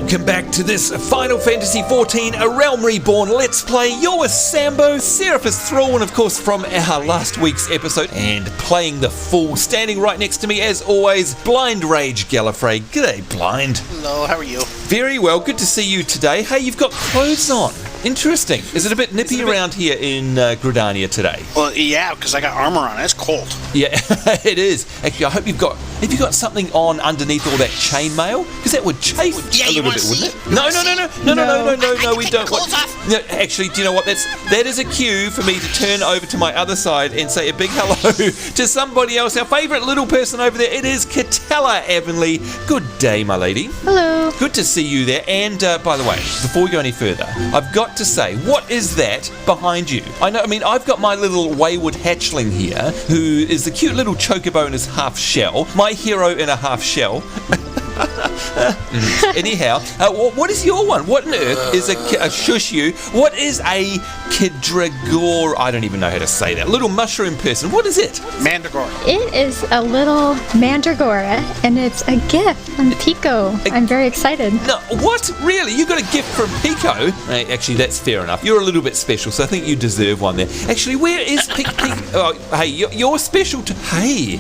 Welcome back to this Final Fantasy XIV A Realm Reborn Let's Play. You're with Sambo, Seraphis Thrall, and of course from our last week's episode, and playing the fool, standing right next to me as always, Blindrage Gallifrey. G'day, Blind. Hello, how are you? Very well, good to see you today. Hey, you've got clothes on. Interesting. Is it a bit nippy around here in Gridania today? Well, yeah, because I got armor on. It's cold. Yeah, it is. Actually, I hope you've got something on underneath all that chainmail, because that would chafe a little bit, wouldn't it? No, we don't. No, actually, do you know what? That is a cue for me to turn over to my other side and say a big hello to somebody else. Our favourite little person over there. It is Katella Avonlea. Good day, my lady. Hello. Good to see you there. And by the way, before we go any further, I've got to say, what is that behind you? I've got my little wayward hatchling here, who is the cute little chocobo in his half shell, my hero in a half shell. Anyhow, what is your one? What on earth is a shush you? What is a Kidragor? I don't even know how to say that. Little mushroom person. What is it? Mandragora. It is a little mandragora, and it's a gift from Pico. I'm very excited. No, what? Really? You got a gift from Pico? Actually, that's fair enough. You're a little bit special, so I think you deserve one there. Actually, where is Pico? Oh, hey, you're special to... Hey.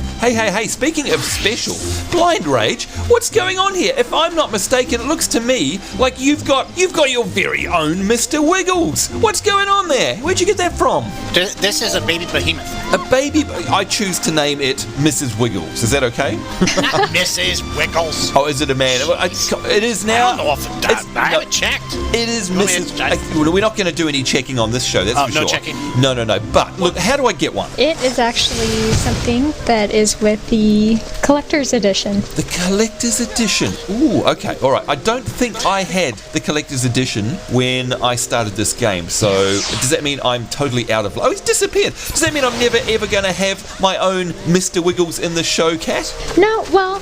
Speaking of special, Blindrage, what's going on here? If I'm not mistaken, it looks to me like you've got your very own Mr. Wiggles. What's going on there? Where'd you get that from? This is a baby behemoth. A baby... I choose to name it Mrs. Wiggles. Is that okay? Not Mrs. Wiggles. Oh, is it a man? It is now. I don't know if it does. I haven't checked. It is Mrs. We're not going to do any checking on this show, that's for sure. No checking? No. But, look, how do I get one? It is actually something that is with the collector's edition. The collector's edition. Ooh, okay, all right. I don't think I had the collector's edition when I started this game, so does that mean I'm totally out of... Oh, he's disappeared. Does that mean I'm never ever going to have my own Mr. Wiggles in the show, Cat? No, well,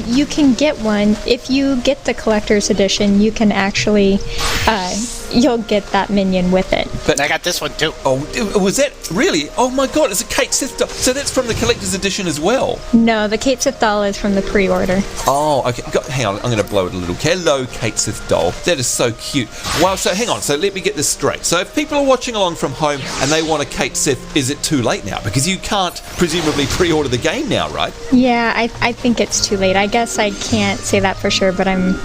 you can get one. If you get the collector's edition, you can actually... you'll get that minion with it. But I got this one too. Oh, was that really? Oh my god, it's a Kate Sith doll. So that's from the collector's edition as well? No, the Kate Sith doll is from the pre-order. Oh, okay. Hang on, I'm going to blow it a little. Hello, Kate Sith doll. That is so cute. Wow, so hang on. So let me get this straight. So if people are watching along from home and they want a Kate Sith, is it too late now? Because you can't presumably pre-order the game now, right? Yeah, I think it's too late. I guess I can't say that for sure, but I'm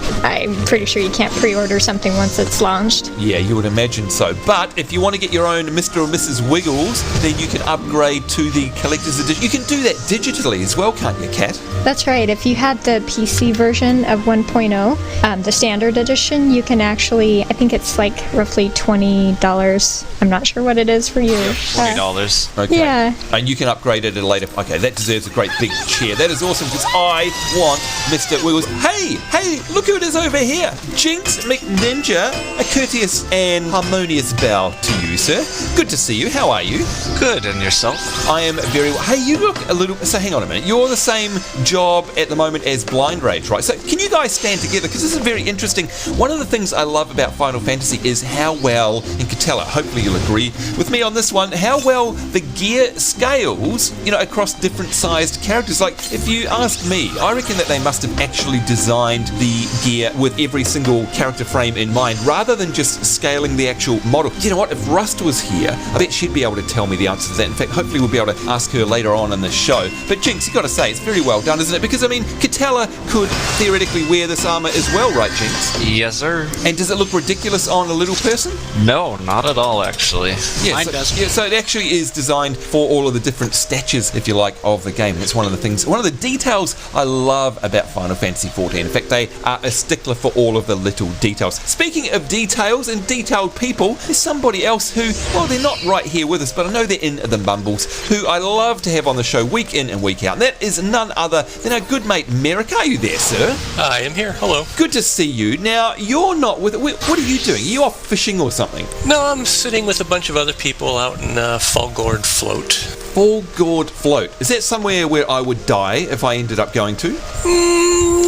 pretty sure you can't pre-order something once it's launched. Yeah, you would imagine so. But if you want to get your own Mr. or Mrs. Wiggles, then you can upgrade to the collector's edition. You can do that digitally as well, can't you, Kat? That's right. If you had the PC version of 1.0, the standard edition, you can actually, I think it's like roughly $20. I'm not sure what it is for you. $20. Okay. Yeah. And you can upgrade it at a later... Okay, that deserves a great big cheer. That is awesome, because I want Mr. Wiggles. Hey, look who it is over here. Jynx McNinja, a courteous and harmonious bow to you, sir. Good to see you. How are you? Good, and yourself? I am very well. Hey, you look a little... So hang on a minute. You're the same job at the moment as Blindrage, right? So can you guys stand together? Because this is very interesting. One of the things I love about Final Fantasy is how well, and Katella, hopefully you'll agree with me on this one, how well the gear scales, across different sized characters. Like, if you ask me, I reckon that they must have actually designed the gear with every single character frame in mind, rather than just scaling the actual model. You know what? If Rust was here, I bet she'd be able to tell me the answer to that. In fact, hopefully we'll be able to ask her later on in the show. But Jynx, you got to say, it's very well done, isn't it? Because, Katella could theoretically wear this armor as well, right, Jynx? Yes, sir. And does it look ridiculous on a little person? No, not at all, actually. Yeah, Mine does. Yeah, so it actually is designed for all of the different statures, if you like, of the game. And it's one of the details I love about Final Fantasy XIV. In fact, they are a stickler for all of the little details. Speaking of details and detailed people, there's somebody else who, well, they're not right here with us, but I know they're in the Mumbles, who I love to have on the show week in and week out. And that is none other than our good mate Merick. Are you there, sir? I am here. Hello. Good to see you. Now, you're not with... What are you doing? Are you off fishing or something? No, I'm sitting with a bunch of other people out in Fulgord Float. Full Gourd Float. Is that somewhere where I would die if I ended up going to?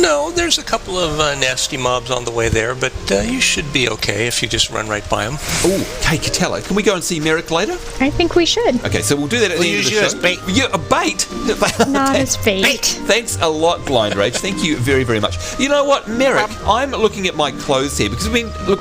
No, there's a couple of nasty mobs on the way there, but you should be okay if you just run right by them. Oh, hey, Katella, can we go and see Merick later? I think we should. Okay, so we'll do that at the end of the show. We'll use you as bait. Yeah, a bait? Not as bait. Thanks a lot, Blindrage. Thank you very, very much. You know what, Merick, I'm looking at my clothes here because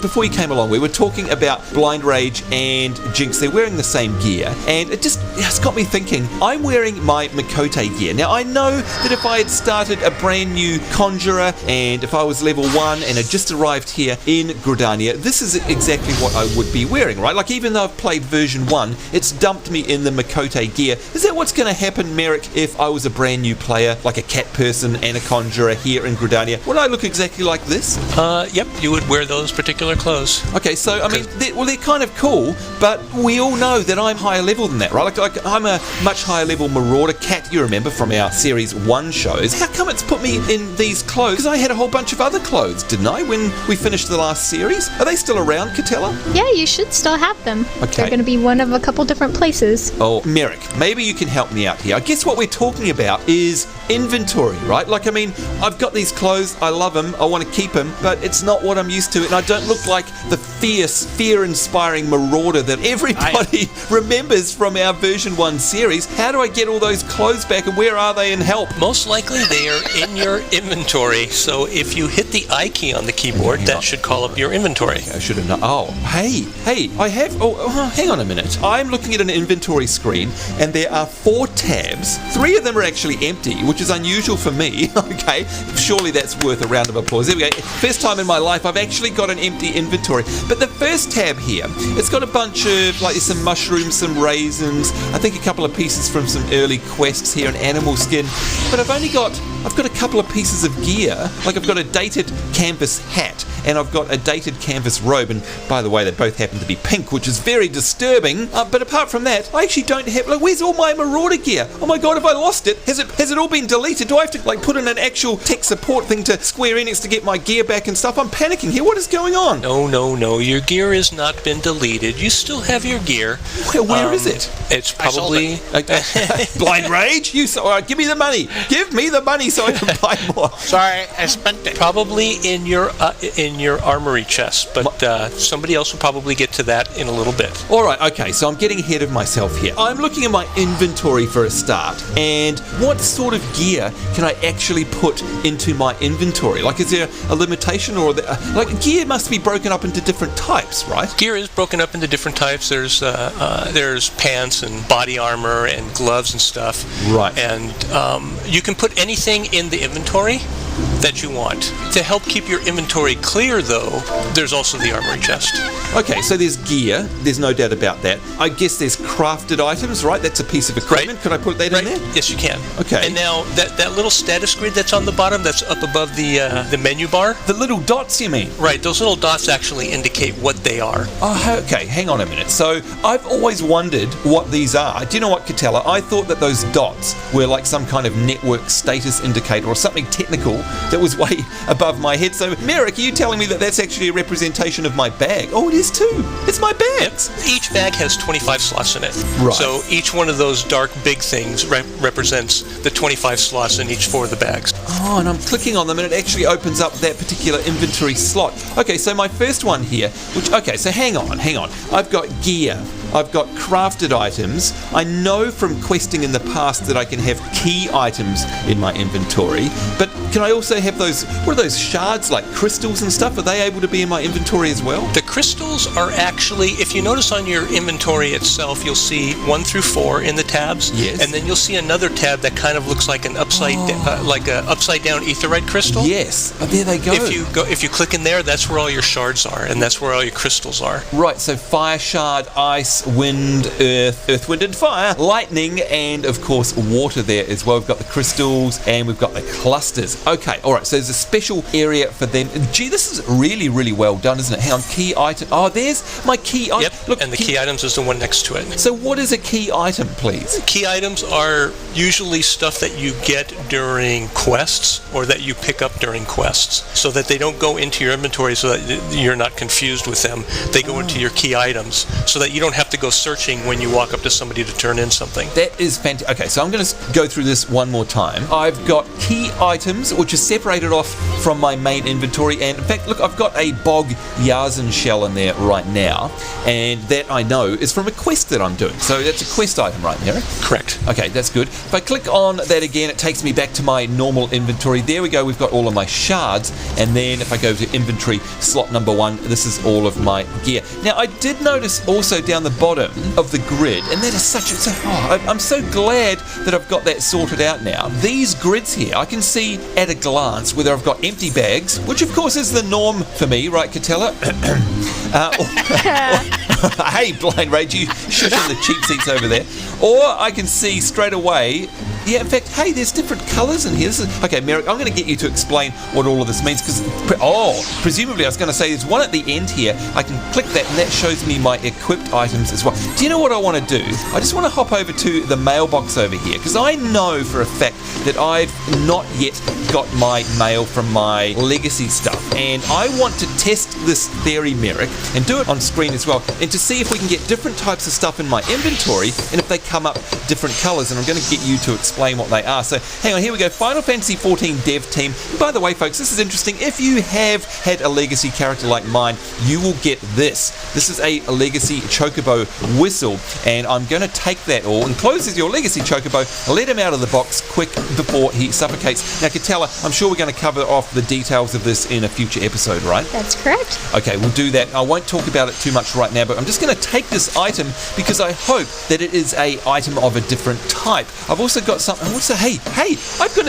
before you came along, we were talking about Blindrage and Jynx. They're wearing the same gear, and it's got me thinking. I'm wearing my Miqo'te gear. Now, I know that if I had started a brand new Conjurer and if I was level 1 and had just arrived here in Gridania, this is exactly what I would be wearing, right? Like, even though I've played version 1, it's dumped me in the Miqo'te gear. Is that what's going to happen, Merick, if I was a brand new player, like a cat person and a Conjurer here in Gridania? Would I look exactly like this? Yep, you would wear those particular clothes. Okay, so, I mean, they're kind of cool, but we all know that I'm higher level than that, right? Like I'm a much higher level Marauder cat, you remember, from our Series 1 shows. How come it's put me in these clothes? Because I had a whole bunch of other clothes, didn't I, when we finished the last series? Are they still around, Katella? Yeah, you should still have them. Okay. They're going to be one of a couple different places. Oh, Merick, maybe you can help me out here. I guess what we're talking about is inventory, right? Like, I mean, I've got these clothes, I love them, I want to keep them, but it's not what I'm used to, and I don't look like the fierce, fear-inspiring Marauder that everybody remembers from our version 1 series. How do I get all those clothes back, and where are they in help? Most likely they are in your inventory, so if you hit the I key on the keyboard, that should call up your inventory. I should have known. Oh, hey, I have... Oh, hang on a minute. I'm looking at an inventory screen, and there are 4 tabs. 3 of them are actually empty, which is unusual for me. Okay, surely that's worth a round of applause. There we go. First time in my life I've actually got an empty inventory. But the first tab here, it's got a bunch of, like, there's some mushrooms, some raisins, I think a couple of pieces from some early quests here, an animal skin. But I've got a couple of pieces of gear. Like, I've got a dated canvas hat, and I've got a dated canvas robe, and by the way, they both happen to be pink, which is very disturbing. But apart from that, I actually don't have... Like, where's all my Marauder gear? Oh my god, have I lost it? Has it all been deleted? Do I have to, like, put in an actual tech support thing to Square Enix to get my gear back and stuff? I'm panicking here. What is going on? No. Your gear has not been deleted. You still have your gear. Where is it? It's probably... Blindrage? Give me the money. Give me the money so I can buy more. Sorry, I spent it. Probably in your armory chest, but somebody else will probably get to that in a little bit. All right, okay, so I'm getting ahead of myself here. I'm looking at my inventory for a start, and what sort of gear can I actually put into my inventory? Like, is there a limitation, or like, gear must be broken up into different types, right? Gear is broken up into different types. There's pants and body armor and gloves and stuff. Right. And you can put anything in the inventory that you want. To help keep your inventory clear, though, there's also the armory chest. Okay, so there's gear. There's no doubt about that. I guess there's crafted items, right? That's a piece of equipment. Right. Could I put that in there? Yes, you can. Okay. And now, that little status grid that's on the bottom, that's up above the menu bar. The little dots, you mean? Right, those little dots actually indicate what they are. Oh, okay, hang on a minute. So, I've always wondered what these are. Do you know what, Katella? I thought that those dots were like some kind of network status indicator or something technical that was way above my head. So, Merick, are you telling me that that's actually a representation of my bag? Oh, it is too. It's my bags. Yep. Each bag has 25 slots in it. Right. So each one of those dark big things represents the 25 slots in each 4 of the bags. Oh, and I'm clicking on them and it actually opens up that particular inventory slot. Okay, so my first one here, so hang on. I've got gear. I've got crafted items. I know from questing in the past that I can have key items in my inventory, but can I also have those, what are those shards, like crystals and stuff? Are they able to be in my inventory as well? The crystals are actually, if you notice on your inventory itself, you'll see 1 through 4 in the tabs. Yes. And then you'll see another tab that kind of looks like an upside down aetherite crystal. Yes. Oh, there they go. If you click in there, that's where all your shards are, and that's where all your crystals are. Right, so fire shard, ice, wind, earth, wind and fire, lightning, and of course water there as well. We've got the crystals and we've got the clusters. Okay, alright, so there's a special area for them. Gee, this is really, really well done, isn't it? Hang on, key item. Oh, there's my key item. Yep, and the key key items is the one next to it. So what is a key item, please? Key items are usually stuff that you get during quests or that you pick up during quests, so that they don't go into your inventory so that you're not confused with them. They go into your key items so that you don't have to go searching when you walk up to somebody to turn in something. That is fantastic. Okay, so I'm going to go through this one more time. I've got key items, which are separated off from my main inventory, and in fact, look, I've got a bog Yarzan shell in there right now, and that I know is from a quest that I'm doing. So that's a quest item, right, Merick? Correct. Okay, that's good. If I click on that again, it takes me back to my normal inventory. There we go, we've got all of my shards, and then if I go to inventory slot number 1, this is all of my gear. Now, I did notice also down the bottom of the grid, and that is I'm so glad that I've got that sorted out now. These grids here, I can see at a glance whether I've got empty bags, which of course is the norm for me, right, Katella? Hey, Blindrage, you shushing the cheap seats over there. Or I can see straight away, yeah, in fact, hey, there's different colours in here. Okay, Merick, I'm going to get you to explain what all of this means, because, presumably I was going to say there's one at the end here. I can click that, and that shows me my equipped items as well. Do you know what I want to do? I just want to hop over to the mailbox over here, because I know for a fact that I've not yet got my mail from my legacy stuff, and I want to test this theory, Merick, and do it on screen as well, and to see if we can get different types of stuff in my inventory, and if they come up different colours, and I'm going to get you to explain what they are. So hang on, here we go. Final Fantasy XIV dev team. By the way, folks, this is interesting. If you have had a legacy character like mine, you will get this. This is a legacy chocobo whistle, and I'm going to take that all and closes your legacy chocobo, let him out of the box quick before he suffocates. Now, Katella, I'm sure we're going to cover off the details of this in a future episode, right? That's correct. Okay, we'll do that. I won't talk about it too much right now, but I'm just going to take this item because I hope that it is a item of a different type. I've also got something. Hey, I've got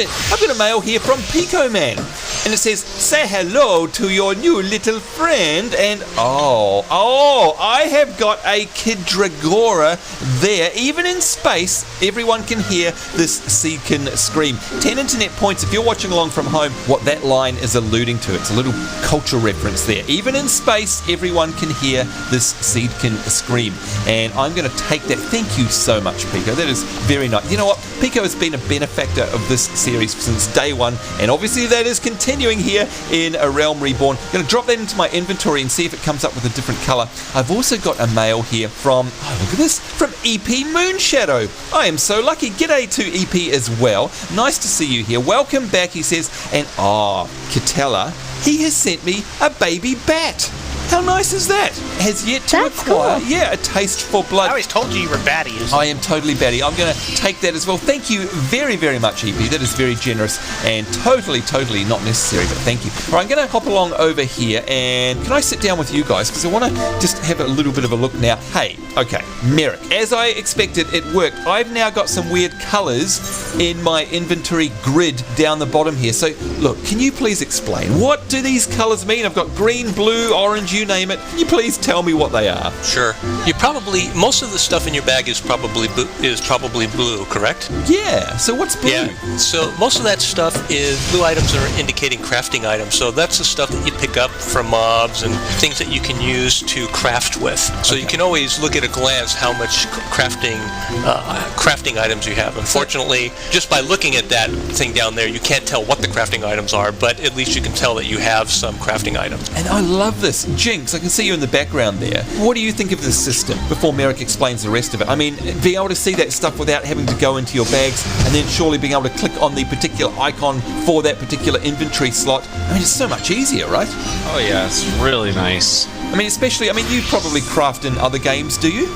a mail here from Picoman, and it says, "Say hello to your new little friend." And I have got a Kidragora there. Even in space, everyone can hear this seedkin scream. 10 internet points if you're watching along from home. What that line is alluding to. It's a little cultural reference there. Even in space, everyone can hear this seedkin scream, and I'm going to take that. Thank you so much, Pico. That is very nice. You know what? Pico has been a benefactor of this series since day one, and obviously that is continuing here in A Realm Reborn. I'm going to drop that into my inventory and see if it comes up with a different colour. I've also got a mail here from, look at this, from EP Moonshadow. I am so lucky. G'day to EP as well. Nice to see you here. Welcome back, he says. And Katella, he has sent me a baby bat. How nice is that? Has yet to That's acquire, cool. a taste for blood. I always told you were batty. I am totally batty. I'm going to take that as well. Thank you very, very much, EP. That is very generous and totally not necessary, but thank you. All right, I'm going to hop along over here, and can I sit down with you guys? Because I want to just have a little bit of a look now. Hey, okay, Merick. As I expected, it worked. I've now got some weird colours in my inventory grid down the bottom here. So, look, can you please explain? What do these colours mean? I've got green, blue, orange, you name it. Can you please tell me what they are? Sure. Most of the stuff in your bag is probably blue, correct? Yeah. So what's blue? Yeah. So most of that stuff is blue items are indicating crafting items. So that's the stuff that you pick up from mobs and things that you can use to craft with. So you can always look at a glance how much crafting items you have. Unfortunately, just by looking at that thing down there, you can't tell what the crafting items are, but at least you can tell that you have some crafting items. And I love this. Jynx, I can see you in the background there. What do you think of this system before Merick explains the rest of it? I mean, being able to see that stuff without having to go into your bags and then surely being able to click on the particular icon for that particular inventory slot. I mean, it's so much easier, right? Oh yeah, it's really nice. I mean, especially, you probably craft in other games, do you?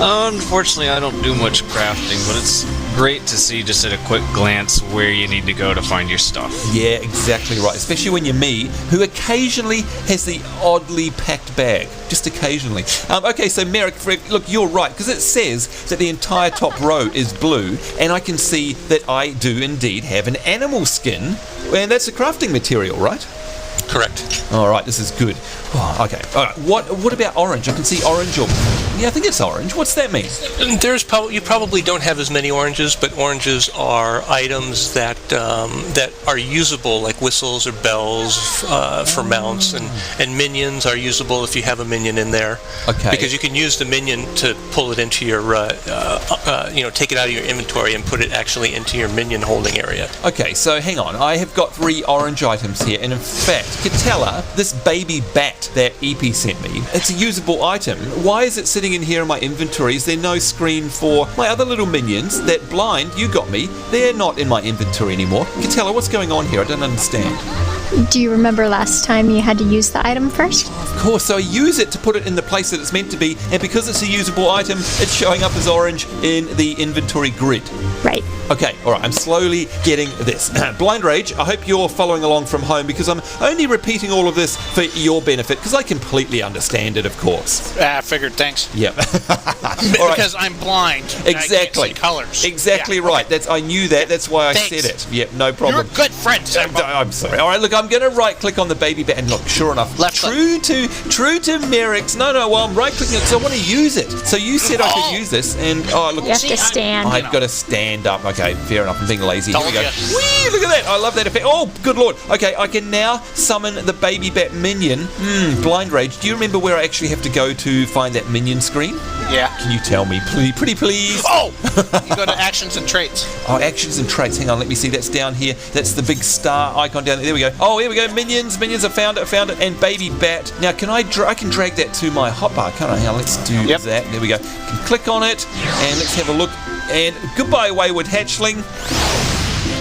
Unfortunately, I don't do much crafting, but it's great to see just at a quick glance where you need to go to find your stuff. Yeah, exactly right. Especially when you're me, who occasionally has the oddly packed bag. Just occasionally. Okay, so Merick, look, you're right, because it says that the entire top row is blue, and I can see that I do indeed have an animal skin, and that's a crafting material, right? Correct. All right, this is good. Oh, okay. All right. What about orange? I can see orange or Yeah, I think it's orange. What's that mean? You probably don't have as many oranges, but oranges are items that are usable, like whistles or bells for mounts, and minions are usable if you have a minion in there. Okay. Because you can use the minion to pull it into your, take it out of your inventory and put it actually into your minion holding area. Okay, so hang on. I have got 3 orange items here, and in fact, Katella, this baby bat that EP sent me, it's a usable item. Why is it sitting in here in my inventory? Is there no screen for my other little minions? That blind, you got me, they're not in my inventory anymore. Katella, what's going on here? I don't understand. Do you remember last time you had to use the item first? Of course, so I use it to put it in the place that it's meant to be, and because it's a usable item, it's showing up as orange in the inventory grid. Right. Okay, alright, I'm slowly getting this. Blindrage, I hope you're following along from home, because I'm only repeating all of this for your benefit, because I completely understand it, of course. I figured, thanks. Yep. Because I'm blind. Exactly. I can't see colors. Exactly Yeah, right. okay. I knew that. That's why I Thanks. said it. Yep, no You're problem. a good friend, Sambo. I'm sorry. All right, look, I'm going to right-click on the baby bat, and look, sure enough, Left true to Merick's. No, well, I'm right-clicking it because I want to use it. So you said I could use this, and look, You have to stand. I've got to stand up. Okay, fair enough. I'm being lazy. Here we go. Told ya. Whee, look at that. I love that effect. Oh, good lord. Okay, I can now summon the baby bat minion. Blindrage, do you remember where I actually have to go to find that minion screen? Yeah. Can you tell me, pretty please? Oh! You go to actions and traits. Oh, actions and traits. Hang on, let me see. That's down here. That's the big star icon down there. There we go. Oh, here we go. Minions. I found it. And baby bat. Now, I can drag that to my hotbar, can't I? Hang on, let's do that. There we go. Can click on it, and let's have a look. And goodbye, wayward hatchling.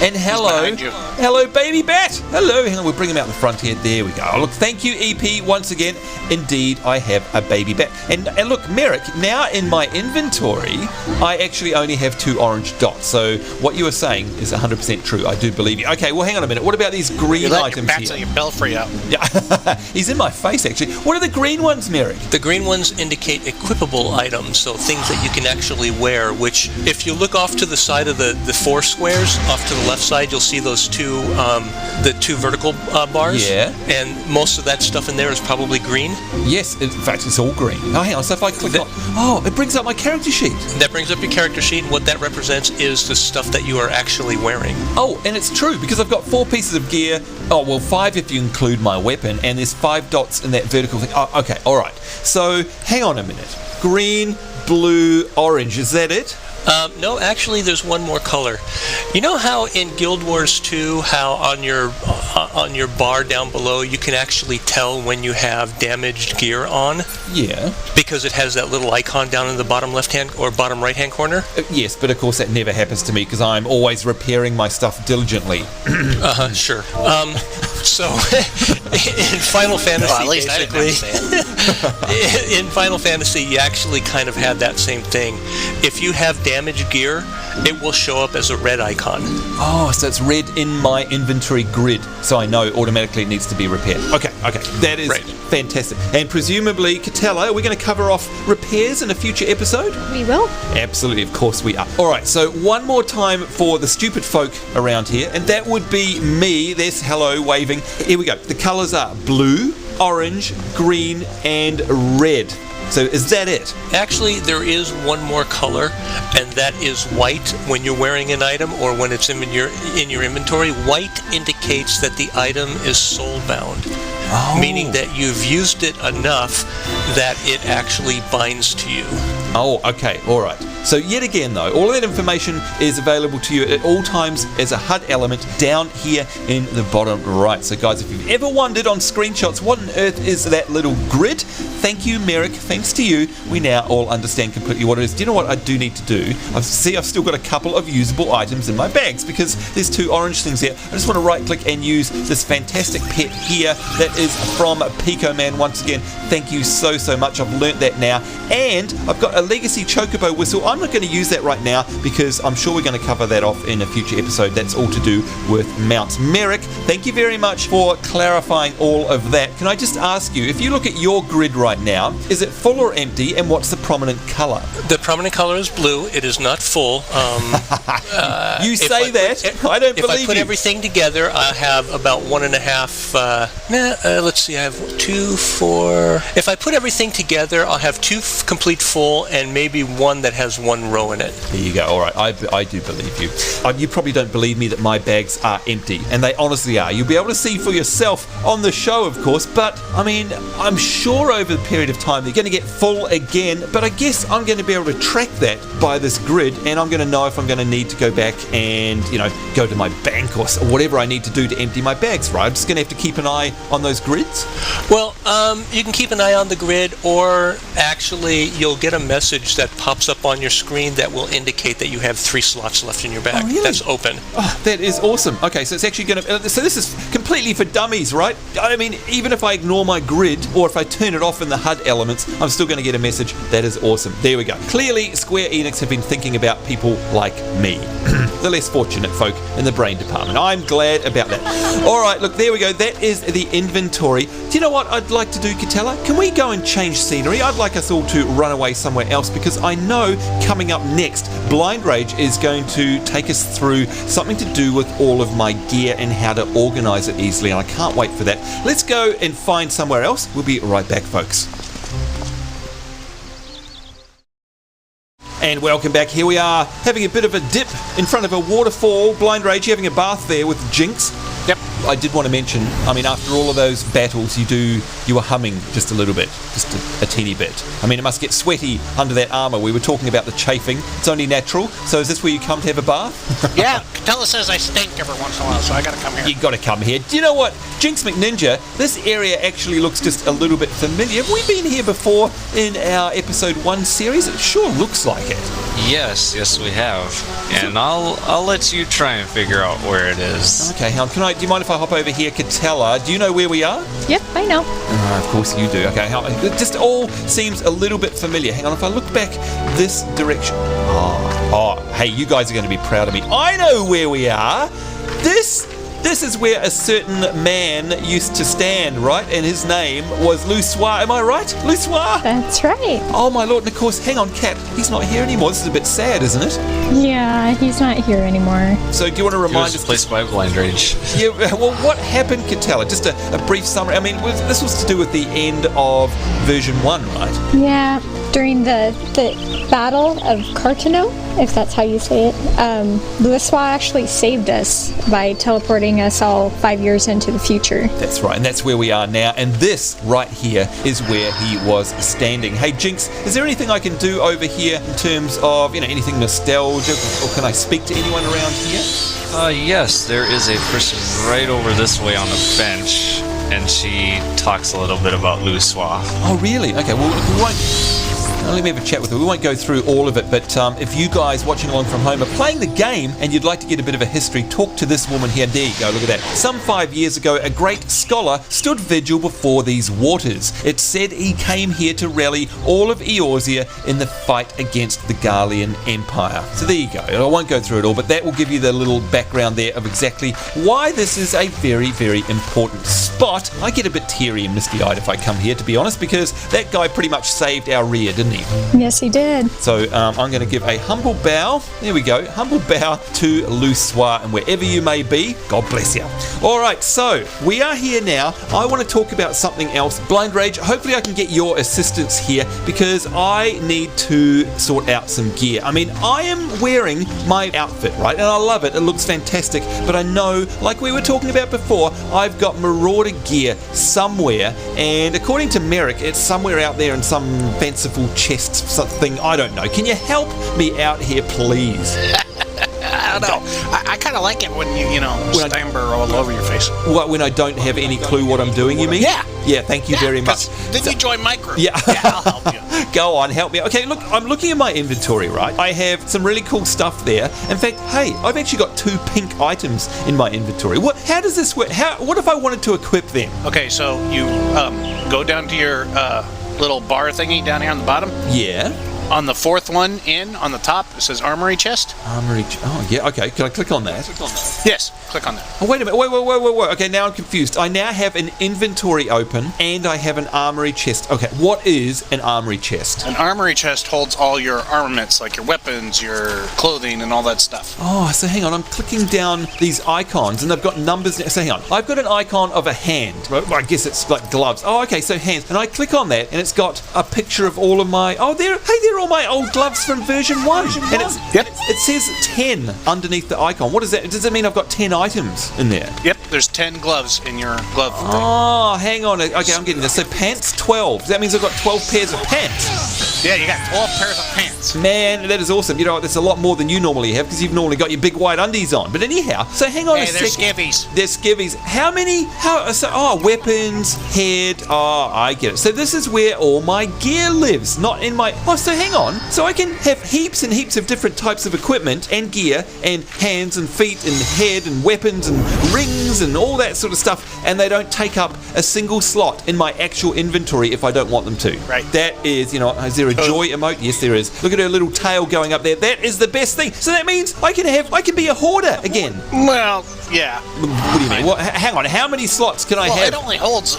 And hello, baby bat. Hello, hang on, we'll bring him out in the front here. There we go. Oh, look, thank you, EP, once again. Indeed, I have a baby bat. And look, Merick, now in my inventory, I actually only have 2 orange dots. So what you were saying is 100% true. I do believe you. Okay, well, hang on a minute. What about these green You let your items bats here? and your belfry out. Yeah, he's in my face, actually. What are the green ones, Merick? The green ones indicate equipable items, so things that you can actually wear, which if you look off to the side of the 4 squares, off to the left side, you'll see those two vertical bars. Yeah. And most of that stuff in there is probably green. Yes, in fact, it's all green. Oh, hang on. So if I click on... Oh, it brings up my character sheet. That brings up your character sheet, and what that represents is the stuff that you are actually wearing. Oh, and it's true, because I've got 4 pieces of gear. Oh, well, 5 if you include my weapon, and there's 5 dots in that vertical thing. Oh, okay, all right. So, hang on a minute. Green, blue, orange. Is that it? No, actually, there's one more color. You know how in Guild Wars 2, how on your bar down below, you can actually tell when you have damaged gear on? Yeah. Because it has that little icon down in the bottom left-hand or bottom right-hand corner? Yes, but of course that never happens to me because I'm always repairing my stuff diligently. Sure. So, in Final Fantasy, Well, at least I didn't have to say it. in Final Fantasy, you actually kind of have that same thing. If you have damaged gear, it will show up as a red icon. Oh, so it's red in my inventory grid, so I know automatically it needs to be repaired. Okay, that is fantastic. And presumably, Katella, are we going to cover off repairs in a future episode? We will. Absolutely, of course we are. All right, so one more time for the stupid folk around here, and that would be me. There's hello waving. Here we go. The colours are blue, orange, green, and red. So is that it? Actually, there is one more color, and that is white when you're wearing an item or when it's in your inventory. White indicates that the item is soul-bound, meaning that you've used it enough that it actually binds to you. Oh, okay, all right. So yet again, though, all of that information is available to you at all times as a HUD element down here in the bottom right. So guys, if you've ever wondered on screenshots what on earth is that little grid, thank you, Merick. Thanks to you, we now all understand completely what it is. Do you know what I do need to do? I've still got a couple of usable items in my bags because there's 2 orange things here. I just want to right-click and use this fantastic pet here that is from Picoman. Once again, thank you so much. I've learnt that now. And I've got a Legacy Chocobo whistle. I'm I'm not going to use that right now because I'm sure we're going to cover that off in a future episode. That's all to do with mounts. Merick, thank you very much for clarifying all of that. Can I just ask you, if you look at your grid right now, is it full or empty, and what's the prominent color? The prominent color is blue. It is not full. You say that. I don't believe you. If I put everything together, I have about 1.5. Let's see. I have 2, 4. If I put everything together, I'll have 2 complete full and maybe 1 that has 1 row in it. There you go. All right. I do believe you. You probably don't believe me that my bags are empty, and they honestly are. You'll be able to see for yourself on the show, of course, but I mean, I'm sure over the period of time they're going to get full again, but I guess I'm going to be able to track that by this grid, and I'm going to know if I'm going to need to go back and, go to my bank or whatever I need to do to empty my bags, right? I'm just going to have to keep an eye on those grids? Well, you can keep an eye on the grid, or actually you'll get a message that pops up on your screen that will indicate that you have 3 slots left in your bag. Oh, really? That's open. Oh, that is awesome. Okay, so it's actually going to... So this is completely for dummies, right? I mean, even if I ignore my grid, or if I turn it off in the HUD elements, I'm still going to get a message. That is awesome. There we go. Clearly, Square Enix have been thinking about people like me. The less fortunate folk in the brain department. I'm glad about that. All right, look, there we go. That is the inventory. Do you know what I'd like to do, Katella? Can we go and change scenery? I'd like us all to run away somewhere else, because I know coming up next, Blindrage is going to take us through something to do with all of my gear and how to organize it easily, and I can't wait for that. Let's go and find somewhere else. We'll be right back, folks. And welcome back. Here we are, having a bit of a dip in front of a waterfall. Blindrage, you're having a bath there with Jynx. Yep. I did want to mention, I mean, after all of those battles, you were humming just a little bit, just a teeny bit. I mean, it must get sweaty under that armor. We were talking about the chafing. It's only natural. So is this where you come to have a bath? Yeah, Katella says I stink every once in a while, so I gotta come here. You got to come here. Do you know what, Jynx McNinja? This area actually looks just a little bit familiar. Have we been here before in our episode 1 series? It sure looks like it. Yes, we have. And I'll let you try and figure out where it is. Okay, hang on. Do you mind if I hop over here, Katella? Do you know where we are? Yep, I know. Of course you do. Okay, hang on. It just all seems a little bit familiar. Hang on, if I look back this direction. Hey, you guys are going to be proud of me. I know where we are. This is where a certain man used to stand, right? And his name was Lusoir. Am I right? Lusoir? That's right. Oh, my lord. And of course, hang on, Kat. He's not here anymore. This is a bit sad, isn't it? Yeah, he's not here anymore. So do you want to He remind was us? replaced by Blindrage. Yeah, well, what happened, Katella? Just a brief summary. I mean, this was to do with the end of version 1, right? Yeah, during the Battle of Cartano, if that's how you say it, Lusoir actually saved us by teleporting us all 5 years into the future. That's right, and that's where we are now. And this right here is where he was standing. Hey, Jynx, is there anything I can do over here in terms of, anything nostalgic, or can I speak to anyone around here? Yes, there is a person right over this way on the bench, and she talks a little bit about Lusoir. Oh, really? Okay, well, we won't... Let me have a chat with her. We won't go through all of it, but if you guys watching along from home are playing the game and you'd like to get a bit of a history, talk to this woman here. There you go, look at that. Some 5 years ago, a great scholar stood vigil before these waters. It said he came here to rally all of Eorzea in the fight against the Garlean Empire. So there you go. I won't go through it all, but that will give you the little background there of exactly why this is a very, very important spot. I get a bit teary and misty-eyed if I come here, to be honest, because that guy pretty much saved our rear, didn't he? Yes, he did. So I'm going to give a humble bow. There we go. Humble bow to Lusoir, and wherever you may be, God bless you. All right, so we are here now. I want to talk about something else. Blindrage, hopefully I can get your assistance here, because I need to sort out some gear. I mean, I am wearing my outfit, right? And I love it. It looks fantastic. But I know, like we were talking about before, I've got Marauder gear somewhere. And according to Merick, it's somewhere out there in some fanciful chest, something, I don't know. Can you help me out here, please? I don't know. I kind of like it when you stammer all over your face. What, when I don't have any clue what I'm doing, you mean? Yeah. Yeah, thank you very much. Then you join my group. Yeah. Yeah, I'll help you. Go on, help me. Okay, look, I'm looking at my inventory, right? I have some really cool stuff there. In fact, hey, I've actually got 2 pink items in my inventory. How does this work? What if I wanted to equip them? Okay, so you go down to your little bar thingy down here on the bottom. Yeah. On the fourth one on the top, it says Armory chest. Armory. Oh, yeah. Okay. Can I click on that? Yes, click on that. Oh, wait a minute. Wait. Okay, now I'm confused. I now have an inventory open and I have an armory chest. Okay, what is an armory chest? An armory chest holds all your armaments, like your weapons, your clothing, and all that stuff. Oh, so hang on. I'm clicking down these icons and they've got numbers. So hang on. I've got an icon of a hand. Right? I guess it's like gloves. Oh, okay, so hands. And I click on that and it's got a picture of all of my... Oh, they're all my old gloves from version 1. And it says 10 underneath the icon. What is that? Does it mean I've got 10 items in there? Yep, there's 10 gloves in your glove thing. Oh, hang on. Okay, I'm getting this. So pants 12. That means I've got 12 pairs of pants. Yeah, you got 12 pairs of pants. Man, that is awesome. You know what? That's a lot more than you normally have because you've normally got your big white undies on. But anyhow, so hang on a second. They're skivvies. They're skivvies. How many? Weapons, head. Oh, I get it. So this is where all my gear lives, not in my... Oh, so hang on. So I can have heaps and heaps of different types of equipment and gear and hands and feet and head and weapons and rings and all that sort of stuff, and they don't take up a single slot in my actual inventory if I don't want them to. Right. That is, is there a joy emote? Yes, there is. Look at her little tail going up there. That is the best thing. So that means I can be a hoarder again. Well, yeah. What do you mean? Well, hang on. How many slots can I have? It only holds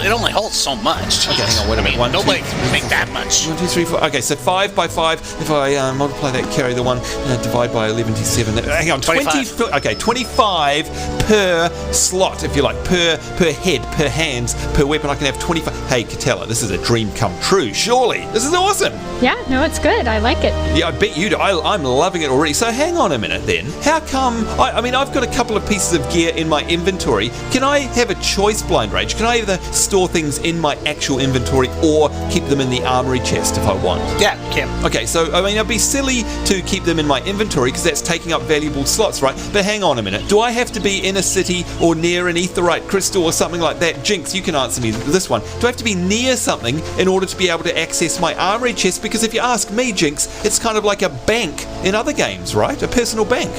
so much. Okay, hang on. Wait a minute. Nobody can make that much. 1, 2, 3, 4. Okay, so 5 by 5. If I multiply that, carry the 1, divide by 11 to 7. Hang on. 25. Okay, 25 per slot, if you like, per head, per hands, per weapon. I can have 25. Hey, Katella, this is a dream come true. Surely, this is awesome. Yeah, no, it's good. I like it. Yeah, I bet you do. I'm loving it already. So hang on a minute then. How come... I mean, I've got a couple of pieces of gear in my inventory. Can I have a choice, Blindrage? Can I either store things in my actual inventory or keep them in the armory chest if I want? Yeah, you can. Okay, so, I mean, it'd be silly to keep them in my inventory because that's taking up valuable slots, right? But hang on a minute. Do I have to be in a city or near an aetherite crystal or something like that? Jynx, you can answer me this one. Do I have to be near something in order to be able to access my armory chest? Because if you ask me, Jynx, it's kind of like a bank in other games, right? A personal bank.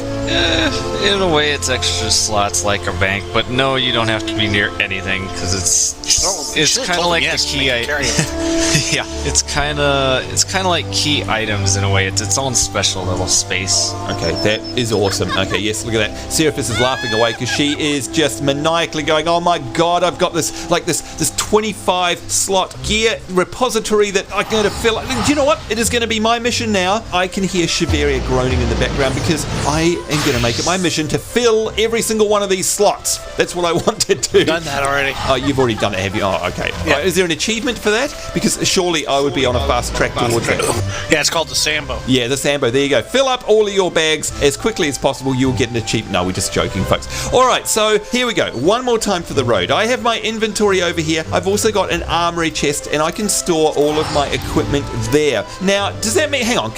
In a way, it's extra slots like a bank, but no, you don't have to be near anything because it's kind of like the key. Yeah, it's kind of like key items in a way. It's its own special little space. Okay, that is awesome. Okay, yes, look at that. Seraphis is laughing away because she is just maniacally going, oh my god, I've got this 25 slot gear repository that I'm going to fill. Do you know what? It is going to be my mission now. I can hear Shiveria groaning in the background because I am going to make it my mission to fill every single one of these slots. That's what I want to do. Done that already. Oh, you've already done it, have you? Oh, okay. Yeah. Is there an achievement for that? Because surely I would be on a fast track towards that. Yeah, it's called the Sambo. Yeah, the Sambo. There you go. Fill up all of your bags as quickly as possible. You'll get an achievement. No, we're just joking, folks. All right, so here we go. One more time for the road. I have my inventory over here. I've also got an armory chest, and I can store all of my equipment there. Now, does that mean... Hang on.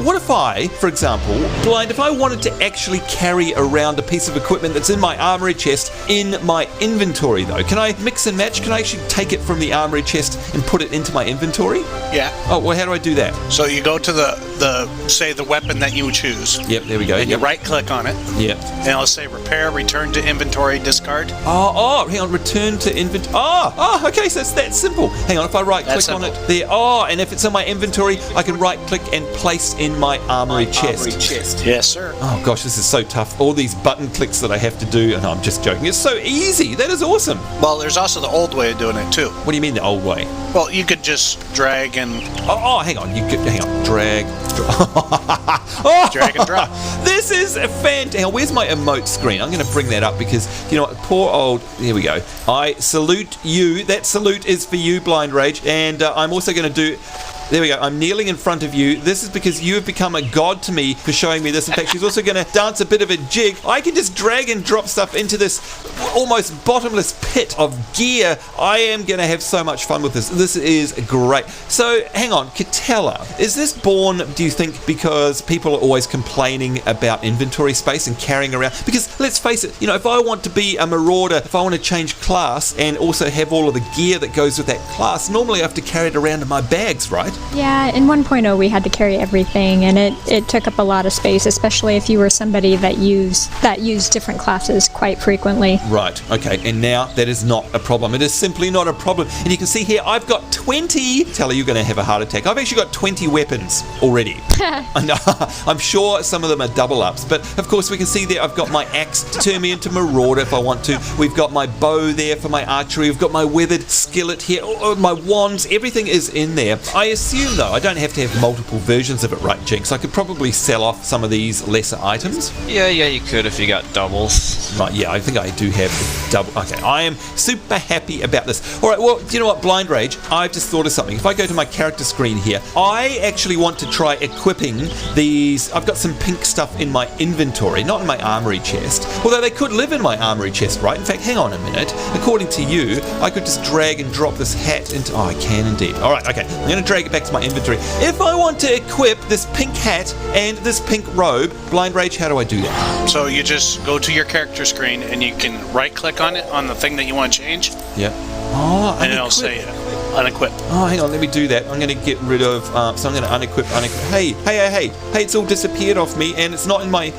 What if I, for example, if I wanted to actually carry around a piece of equipment that's in my armory chest in my inventory, though? Can I mix and match? Can I actually take it from the armory chest and put it into my inventory? Yeah. Oh, well, how do I do that? So you go to the weapon that you choose. Yep, there we go. And you right-click on it. Yep. And it'll say repair, return to inventory, discard. Oh, hang on, return to inventory. Oh, okay, so it's that simple. Hang on, if I right-click on it there. Oh, and if it's in my inventory, I can right-click and place in my armory chest. Yes, sir. Oh, gosh, this is so tough. All these button clicks that I have to do, and I'm just joking. It's so easy. That is awesome. Well, there's also the old way of doing it, too. What do you mean the old way? Well, you could just drag and... hang on. Drag. Drag and drop. This is a fantastic. Where's my emote screen? I'm going to bring that up because, you know what, poor old... Here we go. I salute you. That salute is for you, Blindrage. And I'm also going to do... There we go. I'm kneeling in front of you. This is because you have become a god to me for showing me this. In fact, she's also going to dance a bit of a jig. I can just drag and drop stuff into this almost bottomless pit of gear. I am going to have so much fun with this. This is great. So, hang on. Katella, is this born, do you think, because people are always complaining about inventory space and carrying around? Because, let's face it, if I want to be a marauder, if I want to change class and also have all of the gear that goes with that class, normally I have to carry it around in my bags, right? Yeah, in 1.0 we had to carry everything, and it took up a lot of space, especially if you were somebody that used different classes quite frequently. Right, okay, and now that is not a problem. It is simply not a problem. And you can see here, I've got 20. Tell you're going to have a heart attack. I've actually got 20 weapons already. I'm sure some of them are double ups, but of course we can see there I've got my axe to turn me into Marauder if I want to. We've got my bow there for my archery. We've got my weathered skillet here. My wands, everything is in there. I assume though I don't have to have multiple versions of it, right, Jynx? I could probably sell off some of these lesser items. Yeah, you could if you got doubles. Right, yeah, I think I do have double. Okay, I am super happy about this. All right, well, do you know what, Blindrage? I've just thought of something. If I go to my character screen here, I actually want to try equipping these. I've got some pink stuff in my inventory, not in my armory chest. Although they could live in my armory chest, right? In fact, hang on a minute. According to you, I could just drag and drop this hat into... Oh, I can indeed. All right, okay. I'm going to drag it back to my inventory. If I want to equip this pink hat and this pink robe, Blindrage, how do I do that? So you just go to your character screen and you can right-click on it, on the thing that you want to change. Yeah. Oh, and it'll say unequip. Oh, hang on, let me do that. I'm going to get rid of, so I'm going to unequip. Hey, it's all disappeared off me, and it's not in my,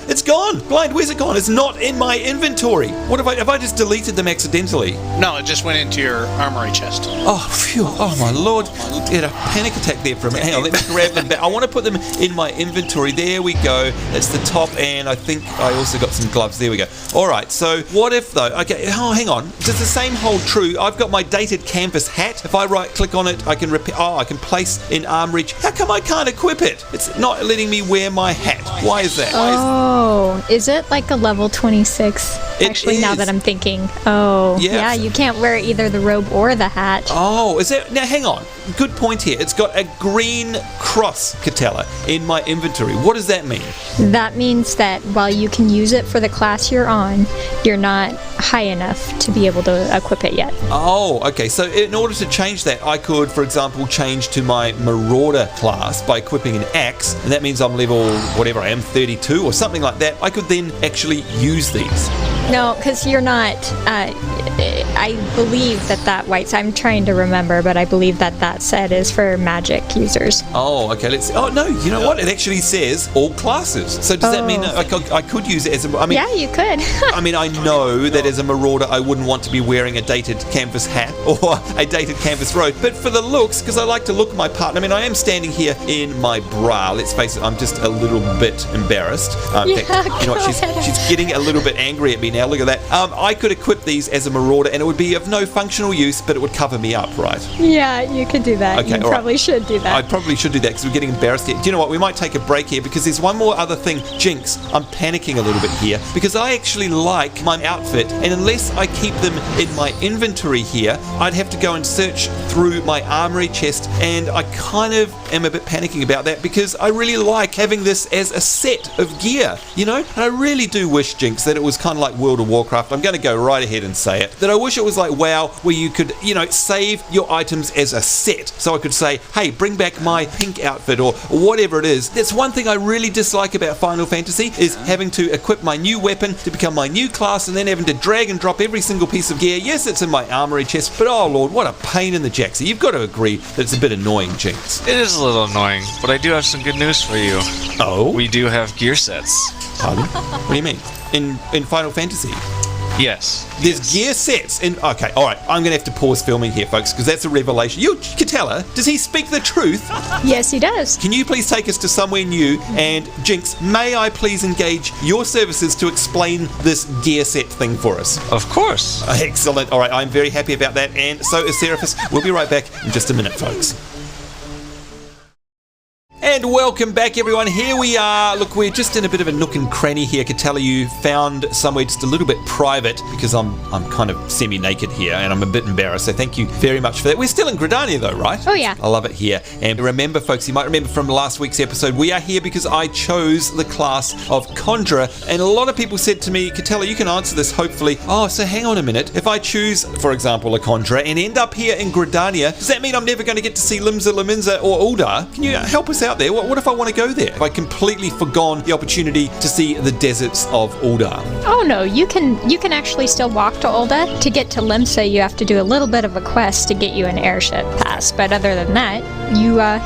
it's gone. Blind, where's it gone? It's not in my inventory. What have I just deleted them accidentally? No, it just went into your armory chest. Oh, phew, oh my lord. I had a panic attack there for a minute. Hang on, let me grab them back. I want to put them in my inventory. There we go. That's the top, and I think I also got some gloves. There we go. All right, so what if though, okay, oh, hang on. Does the same hold true? I've got my dated canvas hat. If I right click on it, I can repair. Oh, I can place in armory. How come I can't equip it? It's not letting me wear my hat. Why is that? Oh, is it like a level 26? Actually, now that I'm thinking. Oh, yeah, you can't wear either the robe or the hat. Oh, is it? Now, hang on. Good point here. It's got a green cross, Katella, in my inventory. What does that mean? That means that while you can use it for the class you're on, you're not high enough to be able to equip it yet. Oh, okay. So in order to change that, I could, for example, change to my Marauder class by equipping an axe, and that means I'm level, whatever I am, 32 or something like that. I could then actually use these. No, because you're not. I believe that white. I'm trying to remember, but I believe that set is for magic users. Oh, okay. Let's. Oh no, you know what? It actually says all classes. So does that mean I could use it as a? I mean, yeah, you could. I mean, I know that as a Marauder, I wouldn't want to be wearing a dated canvas hat or a dated canvas robe, but for the looks, because I like to look my part. I mean, I am standing here in my bra. Let's face it, I'm just a little bit embarrassed. In fact, you know what? She's getting a little bit angry at me now. Look at that. I could equip these as a Marauder, and it would be of no functional use, but it would cover me up, right? Yeah, you could do that. Okay, you probably should do that. I probably should do that because we're getting embarrassed here. Do you know what? We might take a break here because there's one more other thing. Jynx, I'm panicking a little bit here because I actually like my outfit, and unless I keep them in my inventory here, I'd have to go and search through my armory chest, and I kind of am a bit panicking about that because I really like having this as a set of gear, you know? And I really do wish, Jynx, that it was kind of like World of Warcraft. I'm going to go right ahead and say it. That I wish it was like WoW, where you could, you know, save your items as a set. So I could say, hey, bring back my pink outfit or whatever it is. That's one thing I really dislike about Final Fantasy is having to equip my new weapon to become my new class and then having to drag and drop every single piece of gear. Yes, it's in my armory chest, but oh lord, what a pain in the jacksie. You've got to agree that it's a bit annoying, Jynx. It is a little annoying, but I do have some good news for you. Oh? We do have gear sets. Pardon? What do you mean? In Final Fantasy? Yes. There's gear sets in. Okay, all right. I'm going to have to pause filming here, folks, because that's a revelation. You, Katella, does he speak the truth? Yes, he does. Can you please take us to somewhere new? And Jynx, may I please engage your services to explain this gear set thing for us? Of course. Excellent. All right, I'm very happy about that. And so is Seraphis. We'll be right back in just a minute, folks. And welcome back, everyone. Here we are. Look, we're just in a bit of a nook and cranny here. Katella, you found somewhere just a little bit private because I'm kind of semi-naked here and I'm a bit embarrassed. So thank you very much for that. We're still in Gridania though, right? Oh, yeah. I love it here. And remember, folks, you might remember from last week's episode, we are here because I chose the class of Conjurer. And a lot of people said to me, Katella, you can answer this, hopefully. Oh, so hang on a minute. If I choose, for example, a Conjurer and end up here in Gridania, does that mean I'm never going to get to see Limsa, Laminza or Ul'dah? Can you help us out there? there? What if I want to go there? Have I completely forgone the opportunity to see the deserts of Ul'dah? Oh no, you can actually still walk to Ul'dah. To get to Limsa, you have to do a little bit of a quest to get you an airship pass, but other than that,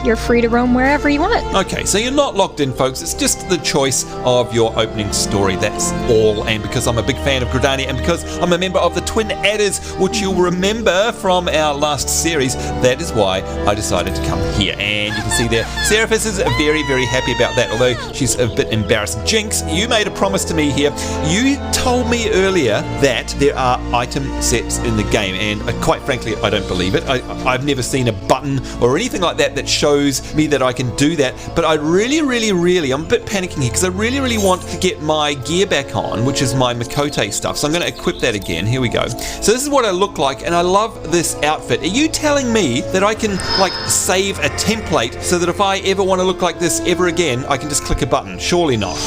you're free to roam wherever you want. Okay, so you're not locked in, folks. It's just the choice of your opening story. That's all. And because I'm a big fan of Gridania, and because I'm a member of the Twin Adders, which you'll remember from our last series, that is why I decided to come here. And you can see there, Seraphis is very, very happy about that, although she's a bit embarrassed. Jynx, you made a promise to me here. You told me earlier that there are item sets in the game, and quite frankly, I don't believe it. I've never seen a button or anything like that shows me that I can do that, but I really, I'm a bit panicking here because I really want to get my gear back on, which is my Miqo'te stuff. So I'm going to equip that again. Here we go. So this is what I look like, and I love this outfit. Are you telling me that I can save a template so that if I ever want to look like this ever again, I can just click a button? Surely not.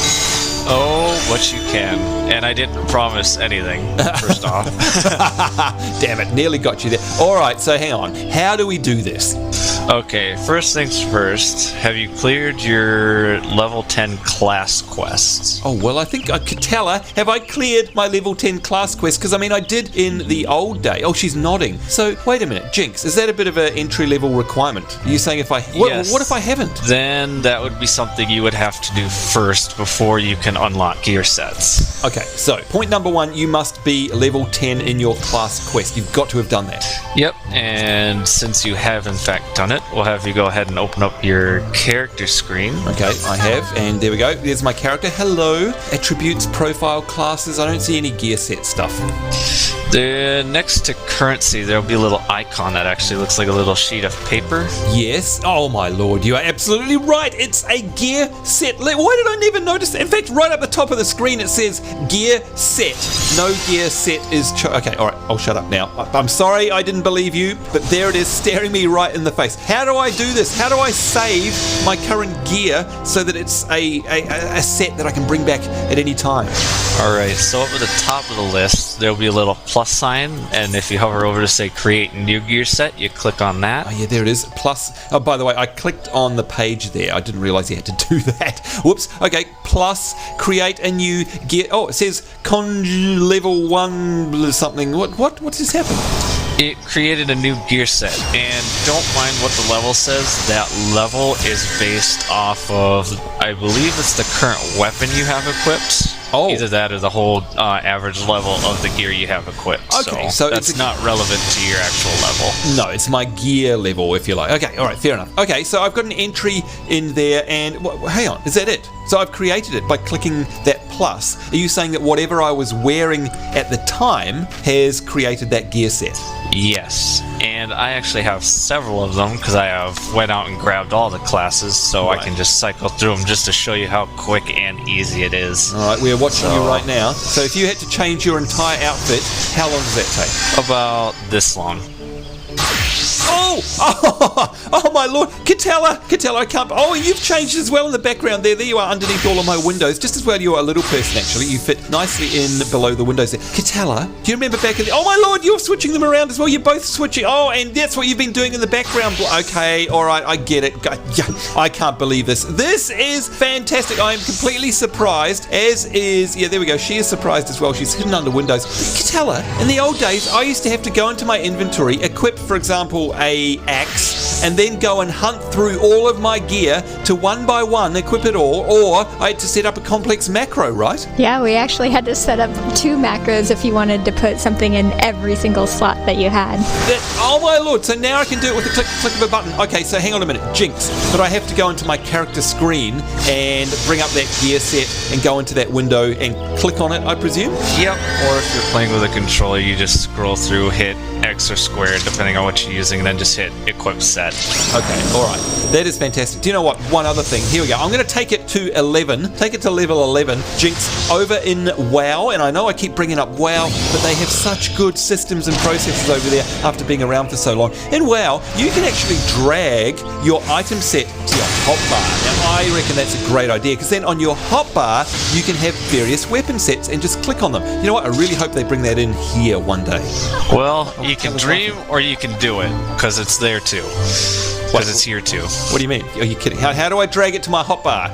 Oh, but you can. And I didn't promise anything, first off. Damn it, nearly got you there. Alright, so hang on. How do we do this? Okay, first things first, have you cleared your level 10 class quests? Oh, well, I think Katella, have I cleared my level 10 class quest? Because, I did in the old day. Oh, she's nodding. So, wait a minute, Jynx, is that a bit of an entry-level requirement? Are you saying if I... Yes. What if I haven't? Then that would be something you would have to do first before you can unlock gear sets. Okay, so, point number 1, you must be level 10 in your class quest. You've got to have done that. Yep, and since you have in fact done it, we'll have you go ahead and open up your character screen. Okay, I have, and there we go. There's my character. Hello. Attributes, profile, classes. I don't see any gear set stuff. Next to currency, there'll be a little icon that actually looks like a little sheet of paper. Yes. Oh my lord, you are absolutely right. It's a gear set. Why did I never notice that? In fact, right up the top of the screen it says gear set. No gear set is okay, alright, I'll shut up now. I'm sorry I didn't believe you, but there it is staring me right in the face. How do I do this? How do I save my current gear so that it's a set that I can bring back at any time? Alright, so up at the top of the list, there'll be a little plus sign, and if you hover over to say create new gear set, you click on that. Oh yeah, there it is. Plus, oh, by the way, I clicked on the page there. I didn't realize you had to do that. Whoops. Okay, plus create a new gear. Oh, it says level 1 something. What just happened? It created a new gear set, and don't mind what the level says. That level is based off of, I believe it's the current weapon you have equipped. Oh. Either that or the whole average level of the gear you have equipped. Okay, so that's not relevant to your actual level. No, it's my gear level, if you like. Okay, all right, fair enough. Okay, so I've got an entry in there, and hang on, is that it? So I've created it by clicking that plus. Are you saying that whatever I was wearing at the time has created that gear set? Yes, and I actually have several of them because I have went out and grabbed all the classes, so right. I can just cycle through them just to show you how quick and easy it is. All right, we're watching you right now. So if you had to change your entire outfit, how long does that take? About this long. Oh my lord, Katella, I can't. Oh, you've changed as well in the background there. There you are underneath all of my windows. Just as well you're a little person, actually. You fit nicely in below the windows there. Katella, do you remember back in the... Oh my lord, you're switching them around as well. You're both switching. Oh, and that's what you've been doing in the background. Okay, all right, I get it. I can't believe this. This is fantastic. I am completely surprised, as is... Yeah, there we go. She is surprised as well. She's hidden under windows. Katella, in the old days, I used to have to go into my inventory, equip, for example, a axe, and then go and hunt through all of my gear to one by one equip it all, or I had to set up a complex macro, right? Yeah, we actually had to set up 2 macros if you wanted to put something in every single slot that you had. Oh my lord, so now I can do it with a click of a button. Okay, so hang on a minute, Jynx, but I have to go into my character screen and bring up that gear set and go into that window and click on it, I presume? Yep, or if you're playing with a controller, you just scroll through, hit X or square, depending on what you're using, and then just hit equip set. Okay, alright. That is fantastic. Do you know what? One other thing. Here we go. I'm going to take it to 11. Take it to level 11. Jynx, over in WoW, and I know I keep bringing up WoW, but they have such good systems and processes over there after being around for so long. In WoW, you can actually drag your item set to your hotbar. Now, I reckon that's a great idea, because then on your hotbar, you can have various weapon sets and just click on them. You know what? I really hope they bring that in here one day. Well, you can dream or you can do it, because it's there too. because it's here too. What do you mean? Are you kidding? How do I drag it to my hotbar?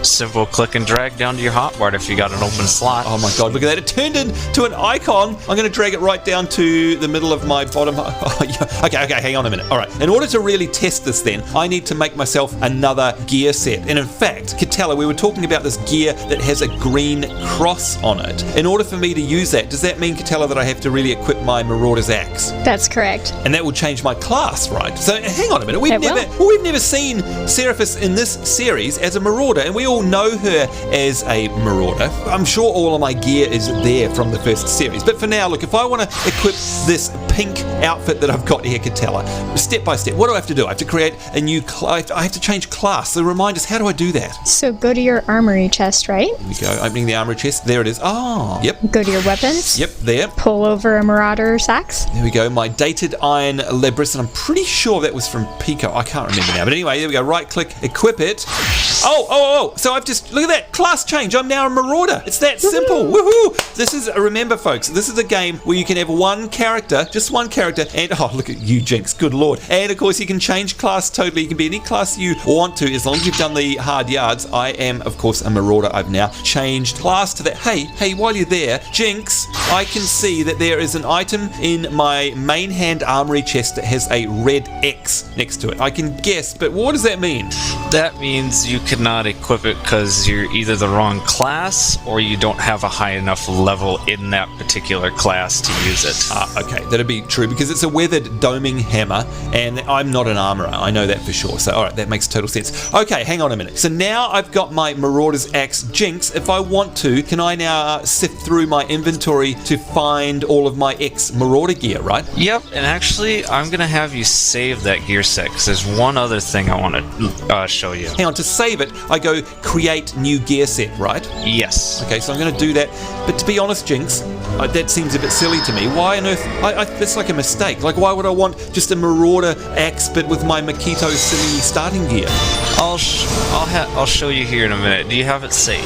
Simple click and drag down to your hotbar if you got an open slot. Oh my god, look at that. It turned into an icon. I'm going to drag it right down to the middle of my bottom. Oh, yeah. Okay, hang on a minute. All right, in order to really test this then, I need to make myself another gear set. And in fact, Katella, we were talking about this gear that has a green cross on it. In order for me to use that, does that mean, Katella, that I have to really equip my Marauder's Axe? That's correct. And that will change my class, right? So hang on a minute. We've never seen Seraphis in this series as a Marauder, and we all know her as a Marauder. I'm sure all of my gear is there from the first series. But for now, look, if I want to equip this pink outfit that I've got here, Katella, step by step, what do I have to do? I have to create a new class. I have to change class. So remind us, how do I do that? So go to your armory chest, right? Here we go. Opening the armory chest. There it is. Oh, yep. Go to your weapons. Yep, there. Pull over a Marauder's Axe. There we go. My dated iron Lebris, and I'm pretty sure that was from Pico. I can't remember now. But anyway, there we go. Right click, equip it. Oh. So I've just, look at that, class change. I'm now a Marauder. It's that simple. Woohoo! This is, remember folks, this is a game where you can have one character, just one character, and oh, look at you, Jynx, good lord. And of course, you can change class totally. You can be any class you want to, as long as you've done the hard yards. I am, of course, a Marauder. I've now changed class to that. Hey, while you're there, Jynx, I can see that there is an item in my main hand armory chest that has a red X next to it. I can guess, but what does that mean? That means you cannot equip it because you're either the wrong class or you don't have a high enough level in that particular class to use it. Okay, that'd be true because it's a weathered doming hammer and I'm not an armorer. I know that for sure. So, alright, that makes total sense. Okay, hang on a minute. So now I've got my Marauder's Axe. Jynx, if I want to, can I now sift through my inventory to find all of my ex-Marauder gear, right? Yep, and actually, I'm going to have you save that gear set because there's one other thing I want to show you. Hang on, to save it, I go create new gear set, right? Yes. Okay, so I'm going to do that. But to be honest, Jynx, that seems a bit silly to me. Why on earth? That's like a mistake. Like, why would I want just a Marauder Axe but with my Miqo'te silly starting gear? I'll show you here in a minute. Do you have it saved?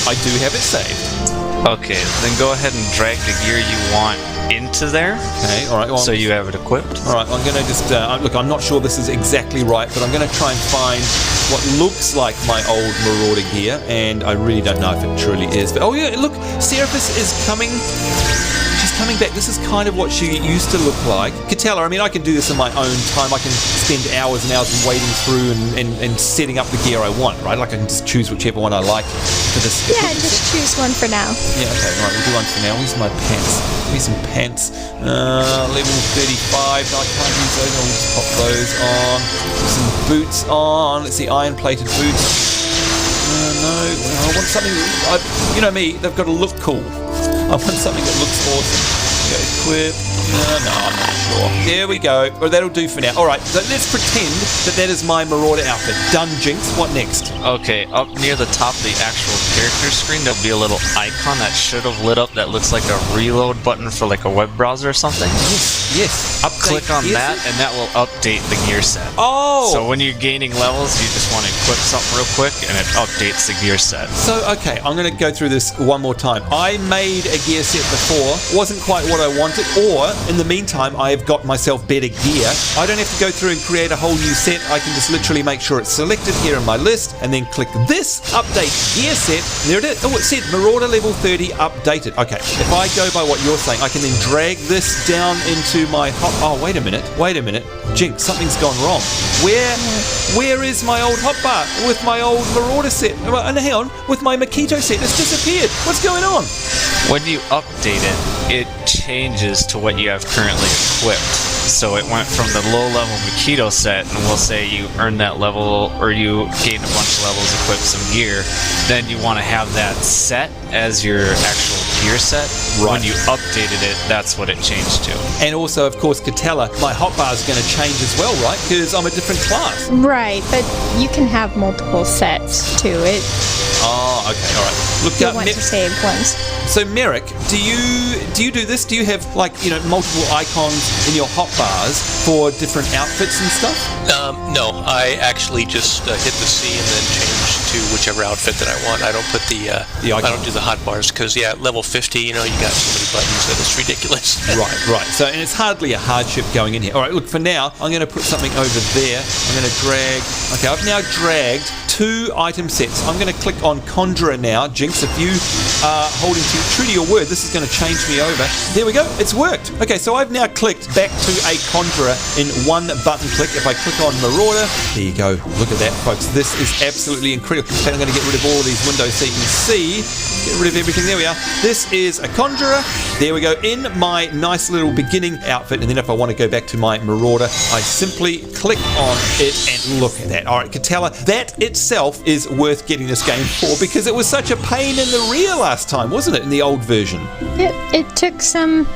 I do have it saved. Okay, then go ahead and drag the gear you want into there. Okay, all right. Well, so you have it equipped. All right, I'm going to just look. I'm not sure this is exactly right, but I'm going to try and find what looks like my old Marauder gear, and I really don't know if it truly is. But oh yeah, look, Seraphis is coming. She's coming back. This is kind of what she used to look like. Katella, I mean, I can do this in my own time. I can spend hours and hours wading through and setting up the gear I want, right? Like I can just choose whichever one I like for this. Yeah, just choose one for now. Yeah, okay, all right, we'll do one for now. Where's my pants? Give me some pants. Level 35. No, I can't use those. I'll just pop those on. Put some boots on. Let's see, iron-plated boots. No, I want something. You know me, they've got to look cool. I want something that looks awesome. Go equip. No, I'm not sure. There we go. Well, that'll do for now. All right, so let's pretend that is my Marauder outfit. Done, Jynx. What next? Okay, up near the top of the actual character screen, there'll be a little icon that should have lit up that looks like a reload button for like a web browser or something. Yes. Update click on that, and that will update the gear set. Oh! So when you're gaining levels, you just want to equip something real quick, and it updates the gear set. So, okay, I'm going to go through this one more time. I made a gear set before, wasn't quite what I wanted, or in the meantime, I've got myself better gear. I don't have to go through and create a whole new set. I can just literally make sure it's selected here in my list, and then click this update gear set. There it is. Oh, it said Marauder level 30 updated. Okay, if I go by what you're saying, I can then drag this down into my oh, wait a minute. Jynx, something's gone wrong. Where is my old hotbar with my old Marauder set? And hang on, with my Miqo'te set, it's disappeared. What's going on? When you update it, it changes to what you have currently equipped. So it went from the low-level Miqo'te set, and we'll say you earned that level, or you gained a bunch of levels, equipped some gear, then you want to have that set as your actual gear set. Right. When you updated it, that's what it changed to. And also, of course, Katella, my hotbar is going to change as well, right? Because I'm a different class. Right, but you can have multiple sets to it. Oh, okay, all right. Look, You'll want to save ones. So Merick, do you do this? Do you have multiple icons in your hotbars for different outfits and stuff? No, I actually just hit the C and then change to whichever outfit that I want. I don't put I don't do the hotbars because level 50, you got so many buttons that it's ridiculous. Right. So, and it's hardly a hardship going in here. All right, look, for now, I'm going to put something over there. I'm going to drag. Okay, I've now dragged 2 item sets. I'm going to click on Conjurer now. Jynx, if you are holding true to your word, this is going to change me over. There we go. It's worked. Okay, so I've now clicked back to a Conjurer in one button click. If I click on Marauder, there you go. Look at that, folks. This is absolutely incredible. So I'm going to get rid of all of these windows so you can see. Get rid of everything. There we are. This is a Conjurer. There we go. In my nice little beginning outfit. And then if I want to go back to my Marauder, I simply click on it and look at that. All right, Katella, that itself is worth getting this game for because it was such a pain in the rear last time, wasn't it, in the old version? It took some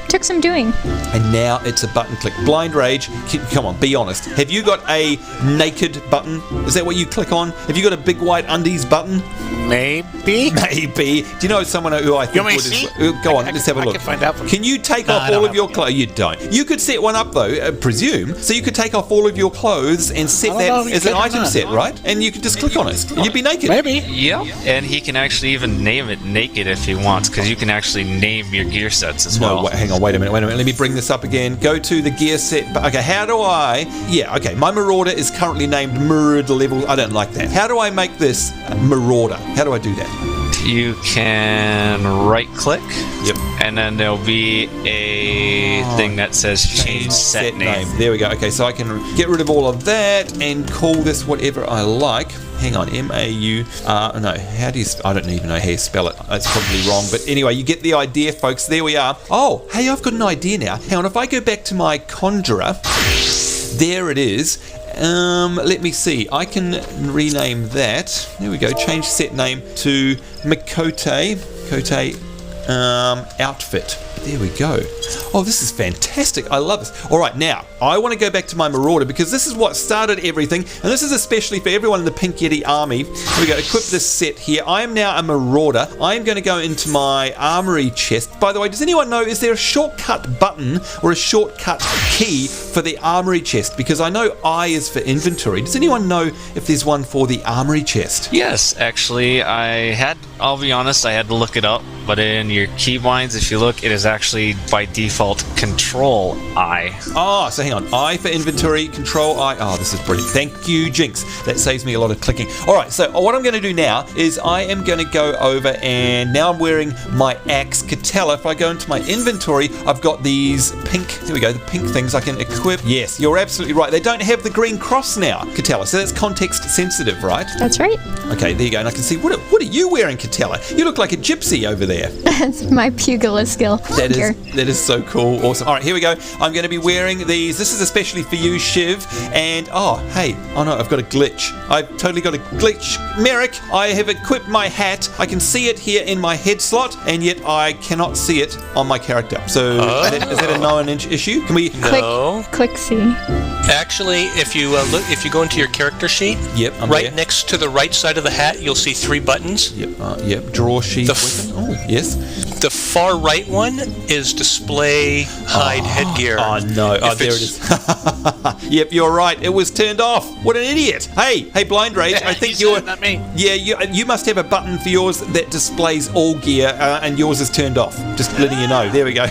doing. And now it's a button click. Blindrage, come on, be honest. Have you got a naked button? Is that what you click on? Have you got a big white undies button? Maybe. Do you know someone who I think would... Go on, let's have a look. I can find out. Can you take off all of your clothes? You don't. You could set one up, though, I presume. So you could take off all of your clothes and set that as an item set, right? And you could just click on it. And you'd be naked. Maybe. Yep. And he can actually even name it naked if he wants, because you can actually name your gear sets as well. No, hang on, wait a minute. Let me bring this up again. Go to the gear set. Okay, how do I... Yeah, okay, my Marauder is currently named Marauder level. I don't like that. How do I make this Marauder? How do I do that? You can right click. Yep. And then there'll be a thing that says change set name. There we go. Okay, so I can get rid of all of that and call this whatever I like. Hang on, M-A-U, no, how do you, I don't even know how you spell it. That's probably wrong, but anyway, you get the idea, folks. There we are. Oh, hey, I've got an idea now. Hang on, if I go back to my Conjurer, there it is. Let me see. I can rename that. There we go. Change set name to Miqo'te. Outfit. There we go. Oh, this is fantastic. I love this. All right, now, I want to go back to my Marauder because this is what started everything, and this is especially for everyone in the Pink Yeti army. Here we go. Equip this set here. I am now a Marauder. I am going to go into my Armory chest. By the way, does anyone know, is there a shortcut button or a shortcut key for the Armory chest? Because I know I is for inventory. Does anyone know if there's one for the Armory chest? Yes, actually, I'll be honest, I had to look it up, but in your keybinds, if you look, it is actually by default Control I. Oh, so hang on. I for inventory, Control I. Oh, this is brilliant. Thank you, Jynx. That saves me a lot of clicking. All right, so what I'm going to do now is I am going to go over and now I'm wearing my axe Katella. If I go into my inventory, I've got these pink, here we go, the pink things I can equip. Yes, you're absolutely right. They don't have the green cross now, Katella, so that's context sensitive, right? That's right. Okay, there you go. And I can see, what are you wearing, Katella? You look like a gypsy over there. That's my pugilist skill. That is so cool. Awesome. All right, here we go. I'm going to be wearing these. This is especially for you, Shiv. And, oh, hey. Oh, no, I've got a glitch. I've totally got a glitch. Merick, I have equipped my hat. I can see it here in my head slot, and yet I cannot see it on my character. So, is that a 9-inch issue? Can we... No. Click C. Actually, if you go into your character sheet, yep, right there. next to the right side of the hat, you'll see 3 buttons. Yep. Draw sheet. Oh, yes. The far right one is display hide headgear. Oh, no. Oh, there it is. Yep, you're right. It was turned off. What an idiot. Hey, Blindrage, I think you're... Not me. Yeah, you must have a button for yours that displays all gear, and yours is turned off. Just letting you know. There we go.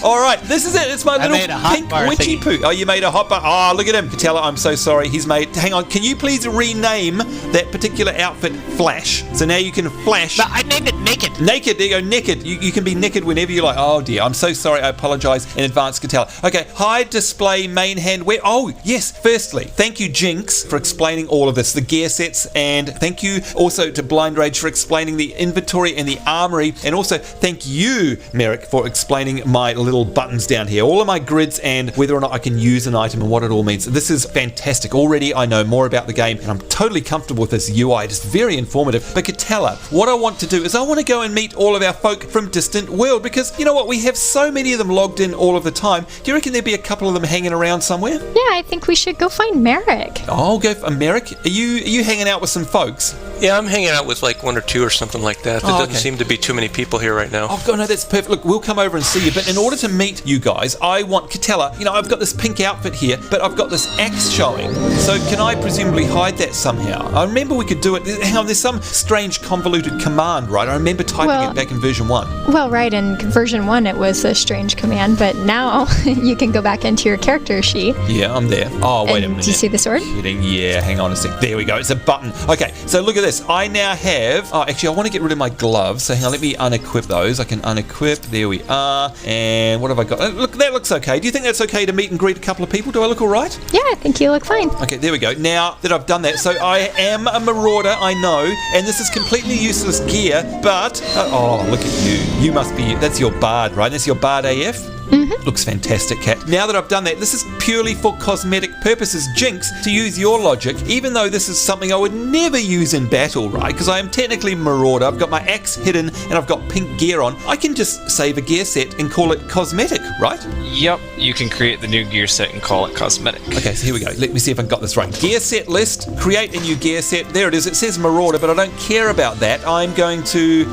All right, this is it. It's my little pink witchy poo. Oh, you made a hot bar. Oh, look at him. Katella, I'm so sorry. He's made... Hang on. Can you please rename that particular outfit Flash? So now you can flash... No, I named it Naked. Naked. There you go. Naked. You can be naked whenever you like. Oh, dear. I'm so sorry. I apologize in advance, Katella. Okay. Hide display main hand. Where? Oh, yes. Firstly, thank you, Jynx, for explaining all of this, the gear sets, and thank you also to Blindrage for explaining the inventory and the armory, and also thank you, Merick, for explaining my little buttons down here, all of my grids, and whether or not I can use an item and what it all means. This is fantastic. Already I know more about the game, and I'm totally comfortable with this UI. It's very informative. But Katella, what I want to do is I want to go and meet all of our folk from Distant World, because you know what? We have so many of them logged in all of the time. Do you reckon there'd be a couple of them hanging around somewhere? Yeah, I think we should go find Merick. Oh, go for Merick. Are you hanging out with some folks? Yeah, I'm hanging out with like 1 or 2 or something like that. There doesn't seem to be too many people here right now. Oh, God, no, that's perfect. Look, we'll come over and see you, but in order to meet you guys, I want Katella. You know, I've got this pink outfit here, but I've got this axe showing. So can I presumably hide that somehow? I remember we could do it. Hang on, there's some strange convoluted command, right? I remember typing it back in version 1. Well, right, in version 1 it was a strange command, but now you can go back into your character sheet. Yeah, I'm there. Oh, wait a minute. Do you see the sword? Yeah, hang on a sec. There we go. It's a button. Okay, so look at this. I now have... Oh, actually, I want to get rid of my gloves. So hang on, let me unequip those. I can unequip. There we are. And what have I got? Look, that looks okay. Do you think that's okay to meet and greet a couple of people? Do I look all right? Yeah, I think you look fine. Okay, there we go. Now that I've done that, so I am a marauder, I know, and this is completely useless gear, but... oh, look at you. You must be... That's your bard, right? That's your bard AF? Mm-hmm. Looks fantastic, Kat. Now that I've done that, this is purely for cosmetic purposes. Jynx, to use your logic, even though this is something I would never use in battle, right? Because I am technically marauder, I've got my axe hidden, and I've got pink gear on. I can just save a gear set and call it cosmetic, right? Yep, you can create the new gear set and call it cosmetic. Okay, so here we go. Let me see if I got this right. Gear set list, create a new gear set. There it is. It says marauder, but I don't care about that. I'm going to,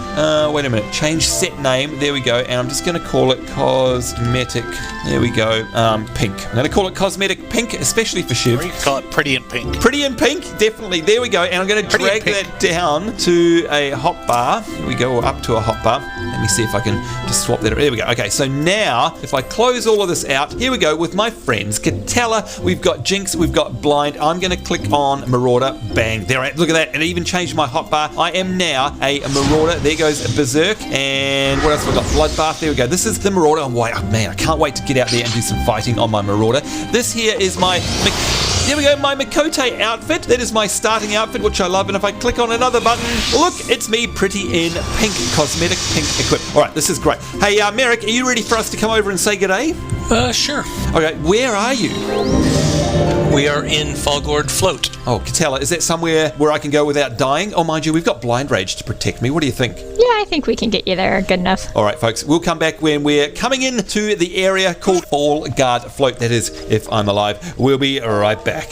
wait a minute, change set name. There we go. And I'm just going to call it cosmetic. There we go. Pink. I'm going to call it cosmetic pink, especially for Shiv. Or you can call it pretty in pink. Pretty in pink, definitely. There we go. And I'm going to drag that down to a hotbar. Here we go, or up to a hotbar. Let me see if I can just swap that. There we go. Okay, so now if I close all of this out, here we go with my friends. Katella, we've got Jynx, we've got Blind. I'm going to click on Marauder. Bang. There, look at that. It even changed my hotbar. I am now a Marauder. There goes Berserk. And what else have we got? Bloodbath. There we go. This is the Marauder. Oh, man, I can't wait to get out there and do some fighting on my Marauder. This here is my... There we go, my Miqo'te outfit. That is my starting outfit, which I love. And if I click on another button, look, it's me pretty in pink, cosmetic pink equip. All right, this is great. Hey, Merick, are you ready for us to come over and say g'day? Sure. Okay, where are you? We are in Falgord Float. Oh, Katella, is that somewhere where I can go without dying? Oh, mind you, we've got Blindrage to protect me. What do you think? Yeah, I think we can get you there good enough. All right, folks, we'll come back when we're coming into the area called Falgord Float. That is, if I'm alive. We'll be right back.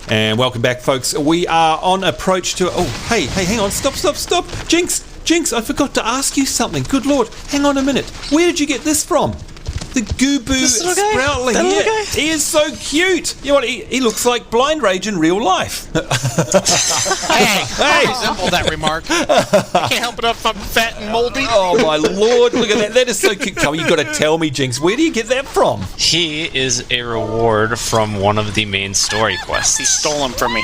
And welcome back, folks. We are on approach to... Oh, hey, hang on. Stop. Jynx, I forgot to ask you something. Good Lord, hang on a minute. Where did you get this from? The Gooboo Sproutling. Yeah, he is so cute. You know what? He looks like Blindrage in real life. Hey, I resemble that remark. I can't help it if I'm fat and moldy. Oh my Lord! Look at that. That is so cute. Come on, you got to tell me, Jynx. Where do you get that from? He is a reward from one of the main story quests. He stole him from me.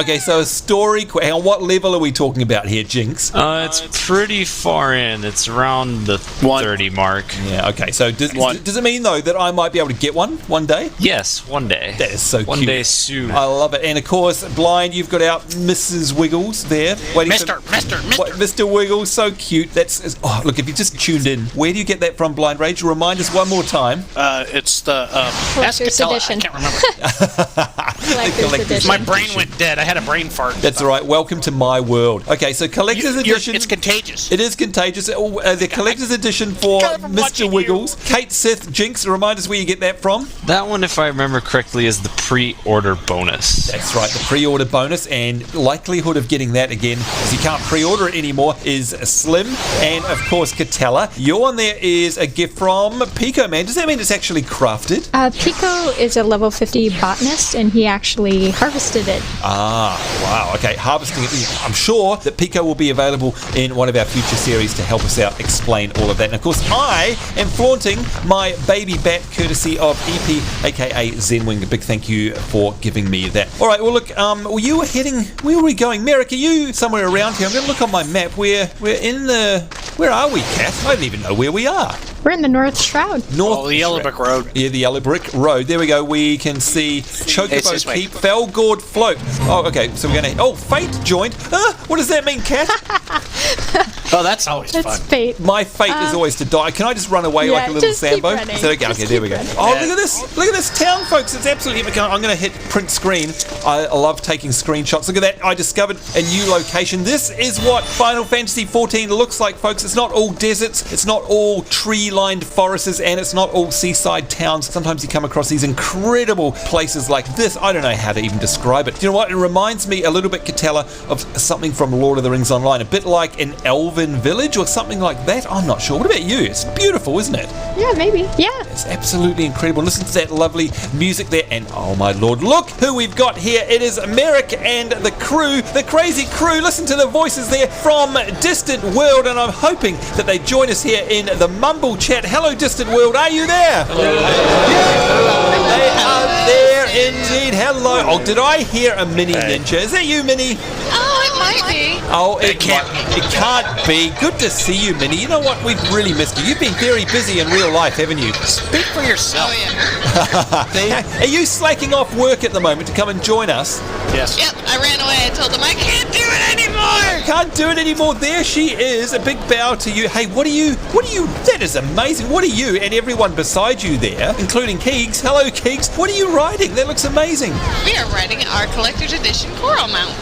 Okay, so a story quest. On what level are we talking about here, Jynx? It's pretty far in. It's around the 30 mark. Yeah. Okay. So does it mean though that I might be able to get one day? Yes, one day. That is so cute. One day soon. I love it. And of course, Blind, you've got out Mrs. Wiggles there. Mr. Wiggles, so cute. Oh, look, if you just tuned in, where do you get that from, Blindrage? Remind us one more time. It's the Collector's Katella. Edition. I can't remember. Collector's Edition. My brain went dead. I had a brain fart. That's all right. Welcome to my world. Okay, so Collector's Edition. It's contagious. It is contagious. The Collector's Edition for Mr. Wiggles. Kate, Sith, Jynx, remind us where you get that from. That one, if I remember correctly, is the pre-order bonus. That's right, the pre-order bonus, and likelihood of getting that again, because you can't pre-order it anymore, is slim. And of course, Katella, your one there is a gift from Picoman. Does that mean it's actually crafted? Pico is a level 50 botanist, and he actually harvested it. Ah, wow. Okay, harvesting it. I'm sure that Pico will be available in one of our future series to help us out explain all of that. And of course, I am flaunting my baby bat courtesy of EP, aka Zenwing. A big thank you for giving me that. All right, well, look, you were heading... Where were we going? Merick, are you somewhere around here? I'm going to look on my map. We're in the... Where are we, Kat? I don't even know where we are. We're in the North Shroud. The Yellow Brick Road. Yeah, the Yellow Brick Road. There we go. We can see Chocobo Keep, Falgord Float. Oh, okay. So we're going to... Oh, Fate joined. What does that mean, Kat? Oh, that's always fun. That's fate. My fate is always to die. Can I just run away like a little just keep Sambo? running. Is that okay? Just Okay, there we go. keep Oh, running. look at this. Look at this town, folks. It's absolutely... I'm going to hit print screen. I love taking screenshots. Look at that. I discovered a new location. This is what Final Fantasy XIV looks like, folks. It's not all deserts. It's not all tree tree-lined forests, and it's not all seaside towns. Sometimes you come across these incredible places like this. I don't know how to even describe it. You know what? It reminds me a little bit, Katella, of something from Lord of the Rings Online, a bit like an elven village or something like that. I'm not sure. What about you? It's beautiful, isn't it? Yeah, maybe. Yeah. It's absolutely incredible. Listen to that lovely music there, and oh my lord, look who we've got here. It is Merick and the crew, the crazy crew. Listen to the voices there from Distant World, and I'm hoping that they join us here in the Mumble chat. Hello, Distant World. Are you there? Hello. Yeah. They are there indeed. Hello. Oh, did I hear a mini ninja? Is that you, Mini? Oh, it might be. Oh, it can't be. Good to see you, Minnie. You know what? We've really missed you. You've been very busy in real life, haven't you? Speak for yourself. Oh, yeah. Are you slaking off work at the moment to come and join us? Yes. Yep, I ran away. I told them I can't do it anymore. Can't do it anymore. There she is. A big bow to you. Hey, what are you? That is amazing. What are you and everyone beside you there, including Keegs? Hello, Keegs. What are you riding? That looks amazing. We are riding our collector's edition coral mount.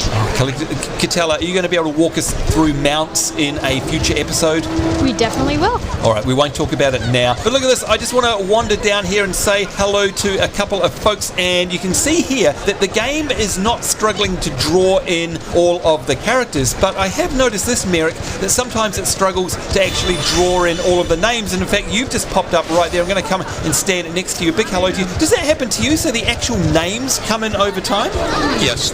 Katella, are you going to be able to walk us through mounts in a future episode? We definitely will. All right, we won't talk about it now. But look at this. I just want to wander down here and say hello to a couple of folks. And you can see here that the game is not struggling to draw in all of the characters. But I have noticed this, Merick, that sometimes it struggles to actually draw in all of the names. And in fact, you've just popped up right there. I'm going to come and stand next to you. Big hello to you. Does that happen to you? So the actual names come in over time? Yes,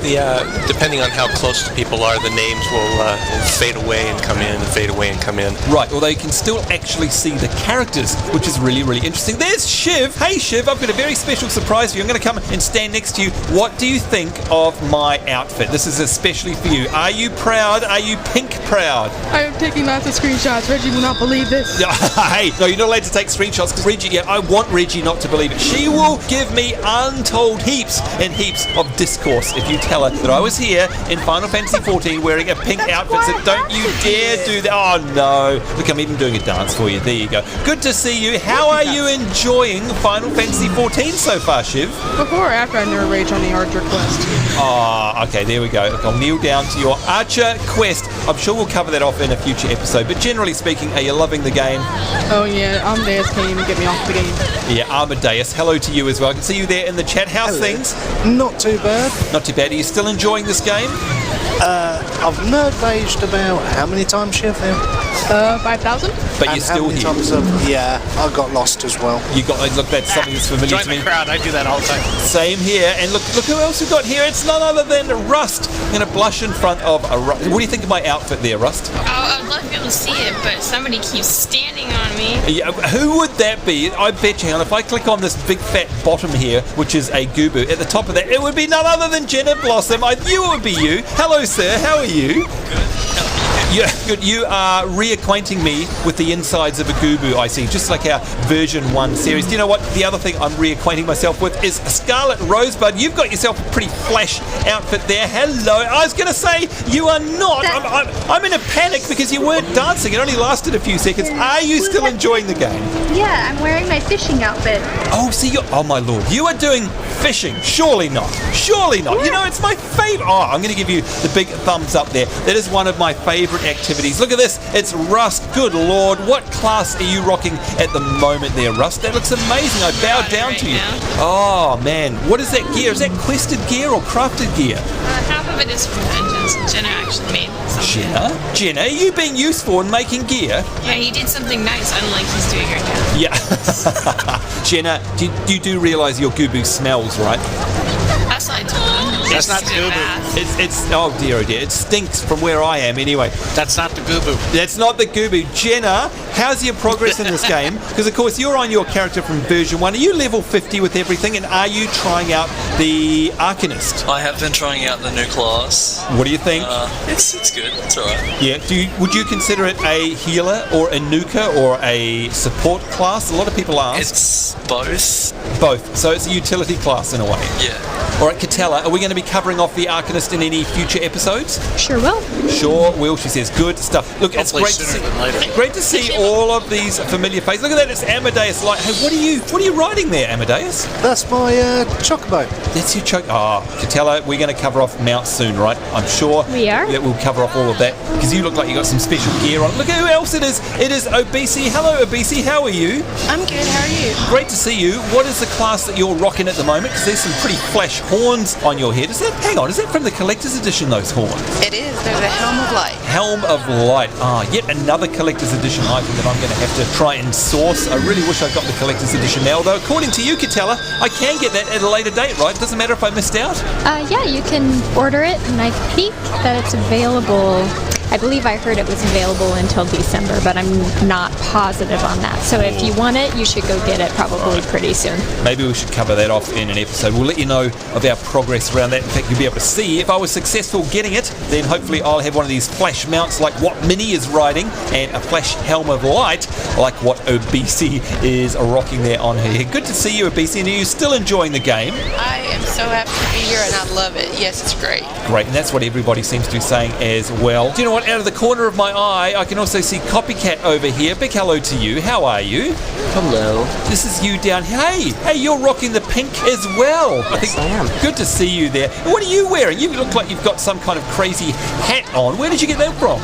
depending on how close the people are, the names will fade away and come in, and fade away and come in. Right, although you can still actually see the characters, which is really, really interesting. There's Shiv. Hey, Shiv, I've got a very special surprise for you. I'm going to come and stand next to you. What do you think of my outfit? This is especially for you. Are you proud? Are you pink proud? I am taking lots of screenshots. Reggie will not believe this. Hey, no, you're not allowed to take screenshots because Reggie, I want Reggie not to believe it. She will give me untold heaps and heaps of discourse if you tell her that I was here in Final Fantasy XIV wearing a pink outfit. So don't you dare do that. Oh no. Look, I'm even doing a dance for you. There you go. Good to see you. How are you enjoying Final Fantasy XIV so far, Shiv? Before or after I never rage on the Archer quest? Oh, okay, there we go. Look, I'll kneel down to your Archer quest. I'm sure we'll cover that off in a future episode. But generally speaking, are you loving the game? Oh yeah, Amadeus came and get me off the game. Yeah, Amadeus. Hello to you as well. I can see you there in the chat. How's things? Not too bad. Not too bad. Are you still enjoying this game? I've nerd raged about how many times, Shiv? 5,000? But you're still here. Yeah, I got lost as well. You got. Look, that's something that's familiar Join to me. the crowd. I do that all the time. Same here. And look who else we've got here. It's none other than Rust. I'm going to blush in front of a Rust. What do you think of my outfit there, Rust? Oh, I'd love to be able to see it, but somebody keeps standing on me. Yeah, who would that be? I bet you. Hang on, if I click on this big fat bottom here, which is a Gubu, at the top of that, it would be none other than Jenna Blossom. I knew it would be you. Hello, sir. How are you? Yeah, good. You are reacquainting me with the insides of a Gubu, I see, just like our version 1 series. Do you know what? The other thing I'm reacquainting myself with is Scarlet Rosebud. You've got yourself a pretty flash outfit there. Hello. I was going to say, you are not. I'm in a panic because you weren't dancing. It only lasted a few seconds. Are you still enjoying the game? Yeah, I'm wearing my fishing outfit. Oh, see, oh my lord. You are doing fishing. Surely not. Surely not. You know, it's my favorite. Oh, I'm going to give you the big thumbs up there. That is one of my favorite activities. Look at this. It's Rust. Good lord. What class are you rocking at the moment there, Rust? That looks amazing. I bow down to you. Oh, man. What is that gear? Is that quested gear or crafted gear? Half of it is from Vengeance. Jenna actually made something. Jenna, are you being useful in making gear? Yeah, he did something nice, unlike he's doing right now. Yeah. Jenna, you do realize your Gubu smells, right? That's what I told him. That's not the Gubu. It's oh dear, it stinks from where I am anyway. That's not the Gubu. That's not the Gubu. Jenna, how's your progress in this game? Because of course you're on your character from version 1. Are you level 50 with everything, and are you trying out the Arcanist? I have been trying out the new class. What do you think? It's good. It's alright. Yeah. Would you consider it a healer or a nuker or a support class? A lot of people ask. It's both. Both. So it's a utility class in a way. Yeah. All right, Katella, are we going to be covering off the Arcanist in any future episodes? Sure will. Sure will, she says. Good stuff. Look, it's Hopefully great to sooner than later. great to see all of these familiar faces. Look at that, it's Amadeus. Like, hey, what are you riding there, Amadeus? That's my Chocobo. That's your choke. Katella, we're going to cover off mounts soon, right? I'm sure We are? that we'll cover off all of that because you look like you got some special gear on. Look at who else it is. It is Obese. Hello, Obese. How are you? I'm good. How are you? Great to see you. What is the class that you're rocking at the moment? Because there's some pretty flash horns on your head. Is that from the collector's edition, those horns? It is. They're the Helm of Light. Helm of Light. Yet another collector's edition item that I'm going to have to try and source. I really wish I got the collector's edition now, although according to you, Katella, I can get that at a later date, right? Doesn't matter if I missed out? Yeah, you can order it, and I think that it's available. I believe I heard it was available until December, but I'm not positive on that. So if you want it, you should go get it probably pretty soon. Maybe we should cover that off in an episode. We'll let you know of our progress around that. In fact, you'll be able to see if I was successful getting it, then hopefully I'll have one of these flash mounts like what Minnie is riding and a flash Helm of Light like what Obese is rocking there on her head. Good to see you, Obese, and are you still enjoying the game? I am so happy to be here, and I love it. Yes, it's great. Great, and that's what everybody seems to be saying as well. Do you know what? Out of the corner of my eye, I can also see Copycat over here. Big hello to you. How are you? Hello. This is you down here. Hey, you're rocking the pink as well. Yes, I am. Good to see you there. What are you wearing? You look like you've got some kind of crazy hat on. Where did you get that from?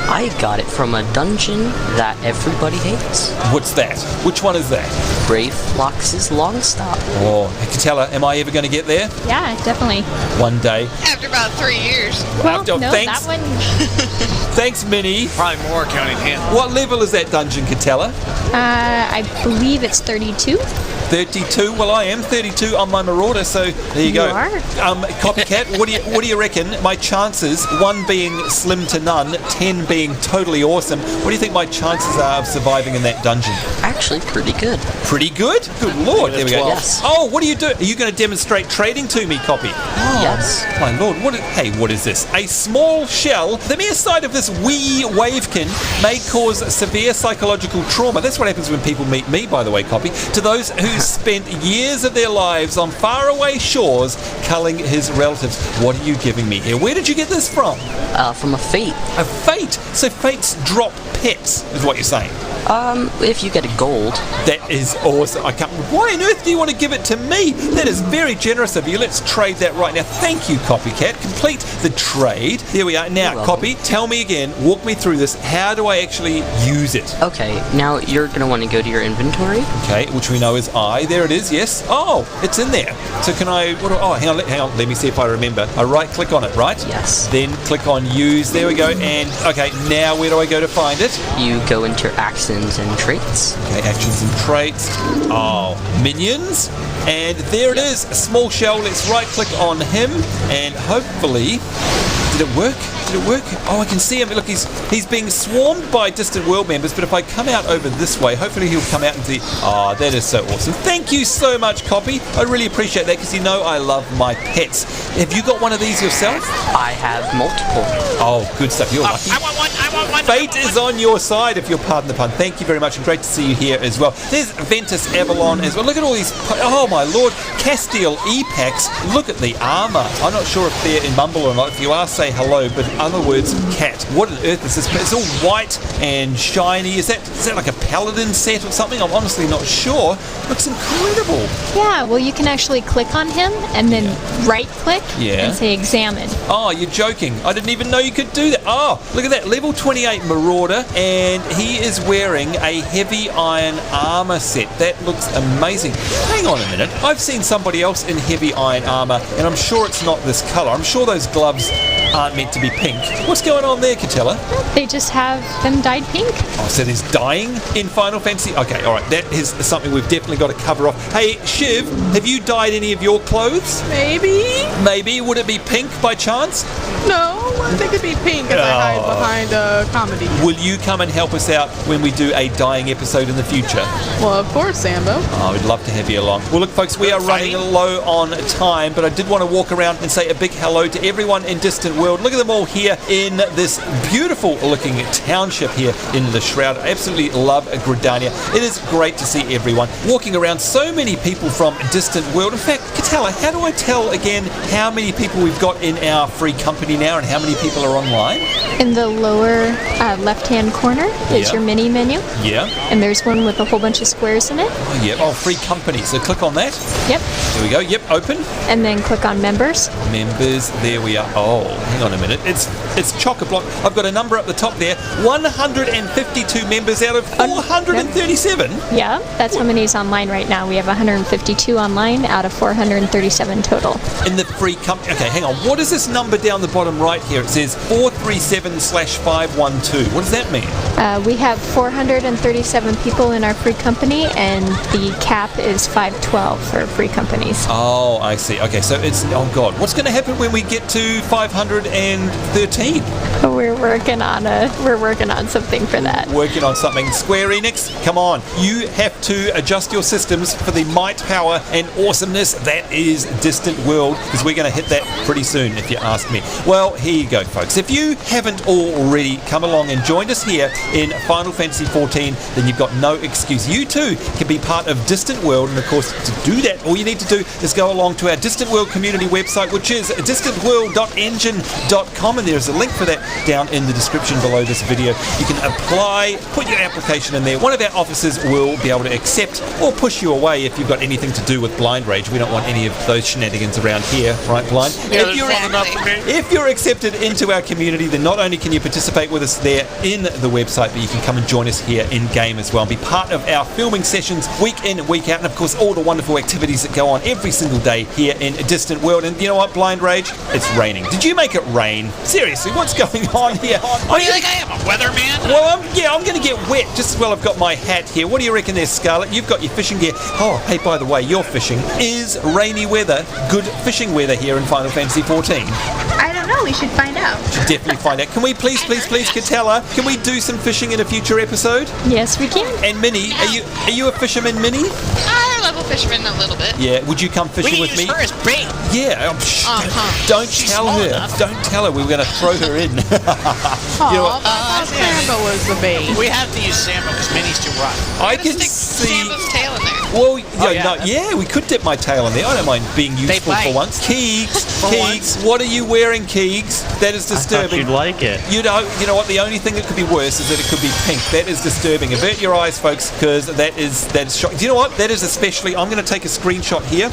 I got it from a dungeon that everybody hates. What's that? Which one is that? Brave Flox's Longstop. Oh, Katella, am I ever going to get there? Yeah, definitely. One day. After about 3 years. Well, After- no, thanks. that one. Thanks, Minnie. Probably more counting him. What level is that dungeon, Katella? I believe it's 32. 32. Well, I am 32 on my Marauder, so there you go. You are? Copycat, what do you reckon? My chances, 1 being slim to none, 10 being totally awesome. What do you think my chances are of surviving in that dungeon? Actually, pretty good. Pretty good? Good lord. There we go. Yes. Oh, what do you do? Are you going to demonstrate trading to me, Copy? Yes. My lord, what is this? A small shell. The mere sight of this wee wavekin may cause severe psychological trauma. That's what happens when people meet me, by the way, Copy. To those who spent years of their lives on faraway shores culling his relatives. What are you giving me here? Where did you get this from? From a fate. A fate? So fates drop pets, is what you're saying? If you get a gold. That is awesome. I can't. Why on earth do you want to give it to me? That is very generous of you. Let's trade that right now. Thank you, Copycat. Complete the trade. There we are. Now, Copy, tell me again. Walk me through this. How do I actually use it? Okay, now you're going to want to go to your inventory. Okay, which we know is I. There it is. Yes. Oh, it's in there. So can I? Hang on. Let me see if I remember. I right-click on it, right? Yes. Then click on Use. There we go. And okay, now where do I go to find it? You go into your actions and traits. Okay, actions and traits. Oh, minions. And there it is, a small shell. Let's right click on him and hopefully, did it work? Oh, I can see him. Look, he's being swarmed by distant world members, but if I come out over this way, hopefully he'll come out and see. Oh, that is so awesome. Thank you so much, Copy. I really appreciate that because you know I love my pets. Have you got one of these yourself? I have multiple. Oh, good stuff. You're lucky. I want one. Fate is on your side, if you'll pardon the pun. Thank you very much, and great to see you here as well. There's Ventus Avalon as well. Look at all these. Oh, my lord. Castile E-Packs. Look at the armor. I'm not sure if they're in Mumble or not. If you are, say hello. But in other words, cat. What on earth is this? It's all white and shiny. Is that like a paladin set or something? I'm honestly not sure. Looks incredible. Yeah, well, you can actually click on him and then right-click and say Examine. Oh, you're joking. I didn't even know you could do that. Oh, look at that. Level 28 Marauder, and he is wearing a heavy iron armor set. That looks amazing. Hang on a minute. I've seen somebody else in heavy iron armor, and I'm sure it's not this color. I'm sure those gloves aren't meant to be pink. What's going on there, Katella? They just have them dyed pink. Oh, so there's dyeing in Final Fantasy? Okay, all right. That is something we've definitely got to cover off. Hey, Shiv, have you dyed any of your clothes? Maybe. Would it be pink by chance? No, I think it'd be pink as I hide behind comedy. Will you come and help us out when we do a dyeing episode in the future? Well, of course, Sambo. Oh, we'd love to have you along. Well, look, folks, we are running low on time, but I did want to walk around and say a big hello to everyone in Distant World. Look at them all here in this beautiful-looking township here in the Shroud. I absolutely love Gridania. It is great to see everyone walking around. So many people from Distant World. In fact, Katella, how do I tell again how many people we've got in our free company now and how many many people are online? In the lower left-hand corner is your mini menu. Yeah. And there's one with a whole bunch of squares in it. Oh, yeah. Oh, free company. So click on that. Yep. There we go. Yep, open. And then click on members. Members. There we are. Oh, hang on a minute. It's chock-a-block. I've got a number up the top there. 152 members out of 437. Yeah, that's how many is online right now. We have 152 online out of 437 total. In the free company. Okay, hang on. What is this number down the bottom right here? It says 437/512. What does that mean? We have 437 people in our free company, and the cap is 512 for free companies. Oh, I see. Okay, so it's... Oh, God. What's going to happen when we get to 513? We're working on something for that. Working on something. Square Enix, come on. You have to adjust your systems for the might, power, and awesomeness that is Distant World, because we're going to hit that pretty soon, if you ask me. Well, here you go, folks. If you haven't already come along and joined us here in Final Fantasy XIV, then you've got no excuse. You too can be part of Distant World, and of course, to do that, all you need to do is go along to our Distant World community website, which is distantworld.engine.com, and there's a link for that down in the description below this video. You can apply, put your application in there. One of our officers will be able to accept or push you away if you've got anything to do with Blindrage. We don't want any of those shenanigans around here, right, Blind? Yeah, If you're accepted into our community, then not only can you participate with us there in the website, but you can come and join us here in-game as well and be part of our filming sessions week in, week out, and of course all the wonderful activities that go on every single day here in Distant World. And you know what, Blindrage? It's raining. Did you make it rain? Seriously, what's going on here? What do you think I am, a weatherman? Well, I'm going to get wet just as well. I've got my hat here. What do you reckon there, Scarlett? You've got your fishing gear. Oh, hey, by the way, your fishing is rainy weather, good fishing weather here in Final Fantasy XIV. I don't know. We should find out. Should definitely find out. Can we please, Katella, can we do some fishing in a future episode? Yes, we can. And Minnie, are you a fisherman, Minnie? I level fisherman a little bit. Yeah. Would you come fishing with me? We use her as bait. Yeah. Don't tell her. Enough. Don't tell her. We were going to throw her in. Samba was the bait. We have to use Samba because Minnie's too rough. I can Stick see. Samba's tail in there. Well, we could dip my tail in there. I don't mind being useful for once. Keegs, what are you wearing, Keegs? That is disturbing. I thought you'd like it. You know what? The only thing that could be worse is that it could be pink. That is disturbing. Avert your eyes, folks, because that is shocking. Do you know what? That is especially. I'm going to take a screenshot here.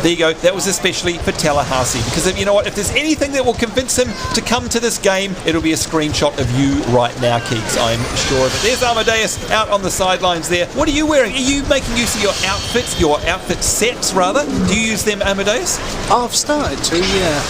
There you go. That was especially for Tallahassee, because you know what? If there's anything that will convince him to come to this game, it'll be a screenshot of you right now, Keeks. I'm sure of it. There's Amadeus out on the sidelines there. What are you wearing? Are you making use of your outfits, your outfit sets, rather? Do you use them, Amadeus? I've started to, yeah.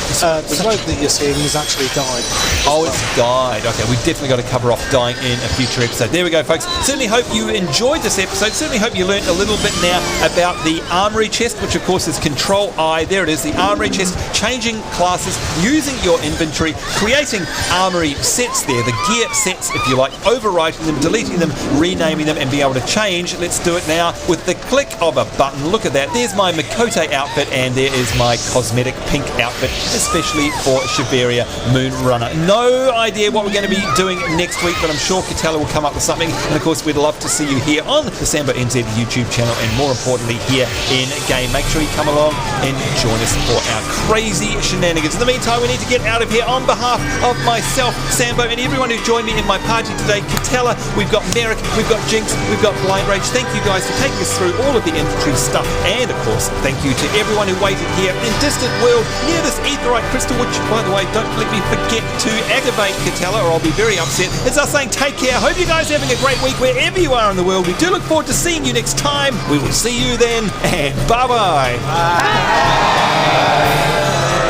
The rope that you're seeing is actually dyed. Oh, it's dyed. Okay, we've definitely got to cover off dyeing in a future episode. There we go, folks. Certainly hope you enjoyed this episode. Certainly hope you learned a little bit now about the Armory chest, which of course is Control I. There it is, the Armory chest. Changing classes, using your inventory, creating Armory sets there, the gear sets, if you like, overwriting them, deleting them, renaming them, and being able to change. Let's do it now with the click of a button. Look at that. There's my Miqo'te outfit, and there is my cosmetic pink outfit, especially for Shiveria Moonrunner. No idea what we're going to be doing next week, but I'm sure Katella will come up with something. And of course, we'd love to see you here on the Sambo NZ YouTube channel, and more importantly, here in game. Make sure you come along and join us for our crazy shenanigans. In the meantime, we need to get out of here. On behalf of myself, Sambo, and everyone who joined me in my party today, Katella, we've got Merick, we've got Jynx, we've got Blindrage. Thank you guys for taking us through all of the infantry stuff, and of course, thank you to everyone who waited here in Distant World near this aetheryte crystal, which, by the way, don't let me forget to activate, Katella, or I'll be very upset. It's us saying take care. Hope you guys are having a great week wherever you are in the world. We do look forward to seeing you next time. We will see you then, and bye-bye.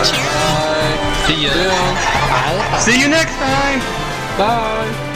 Cheers. See ya. See you next time. Bye.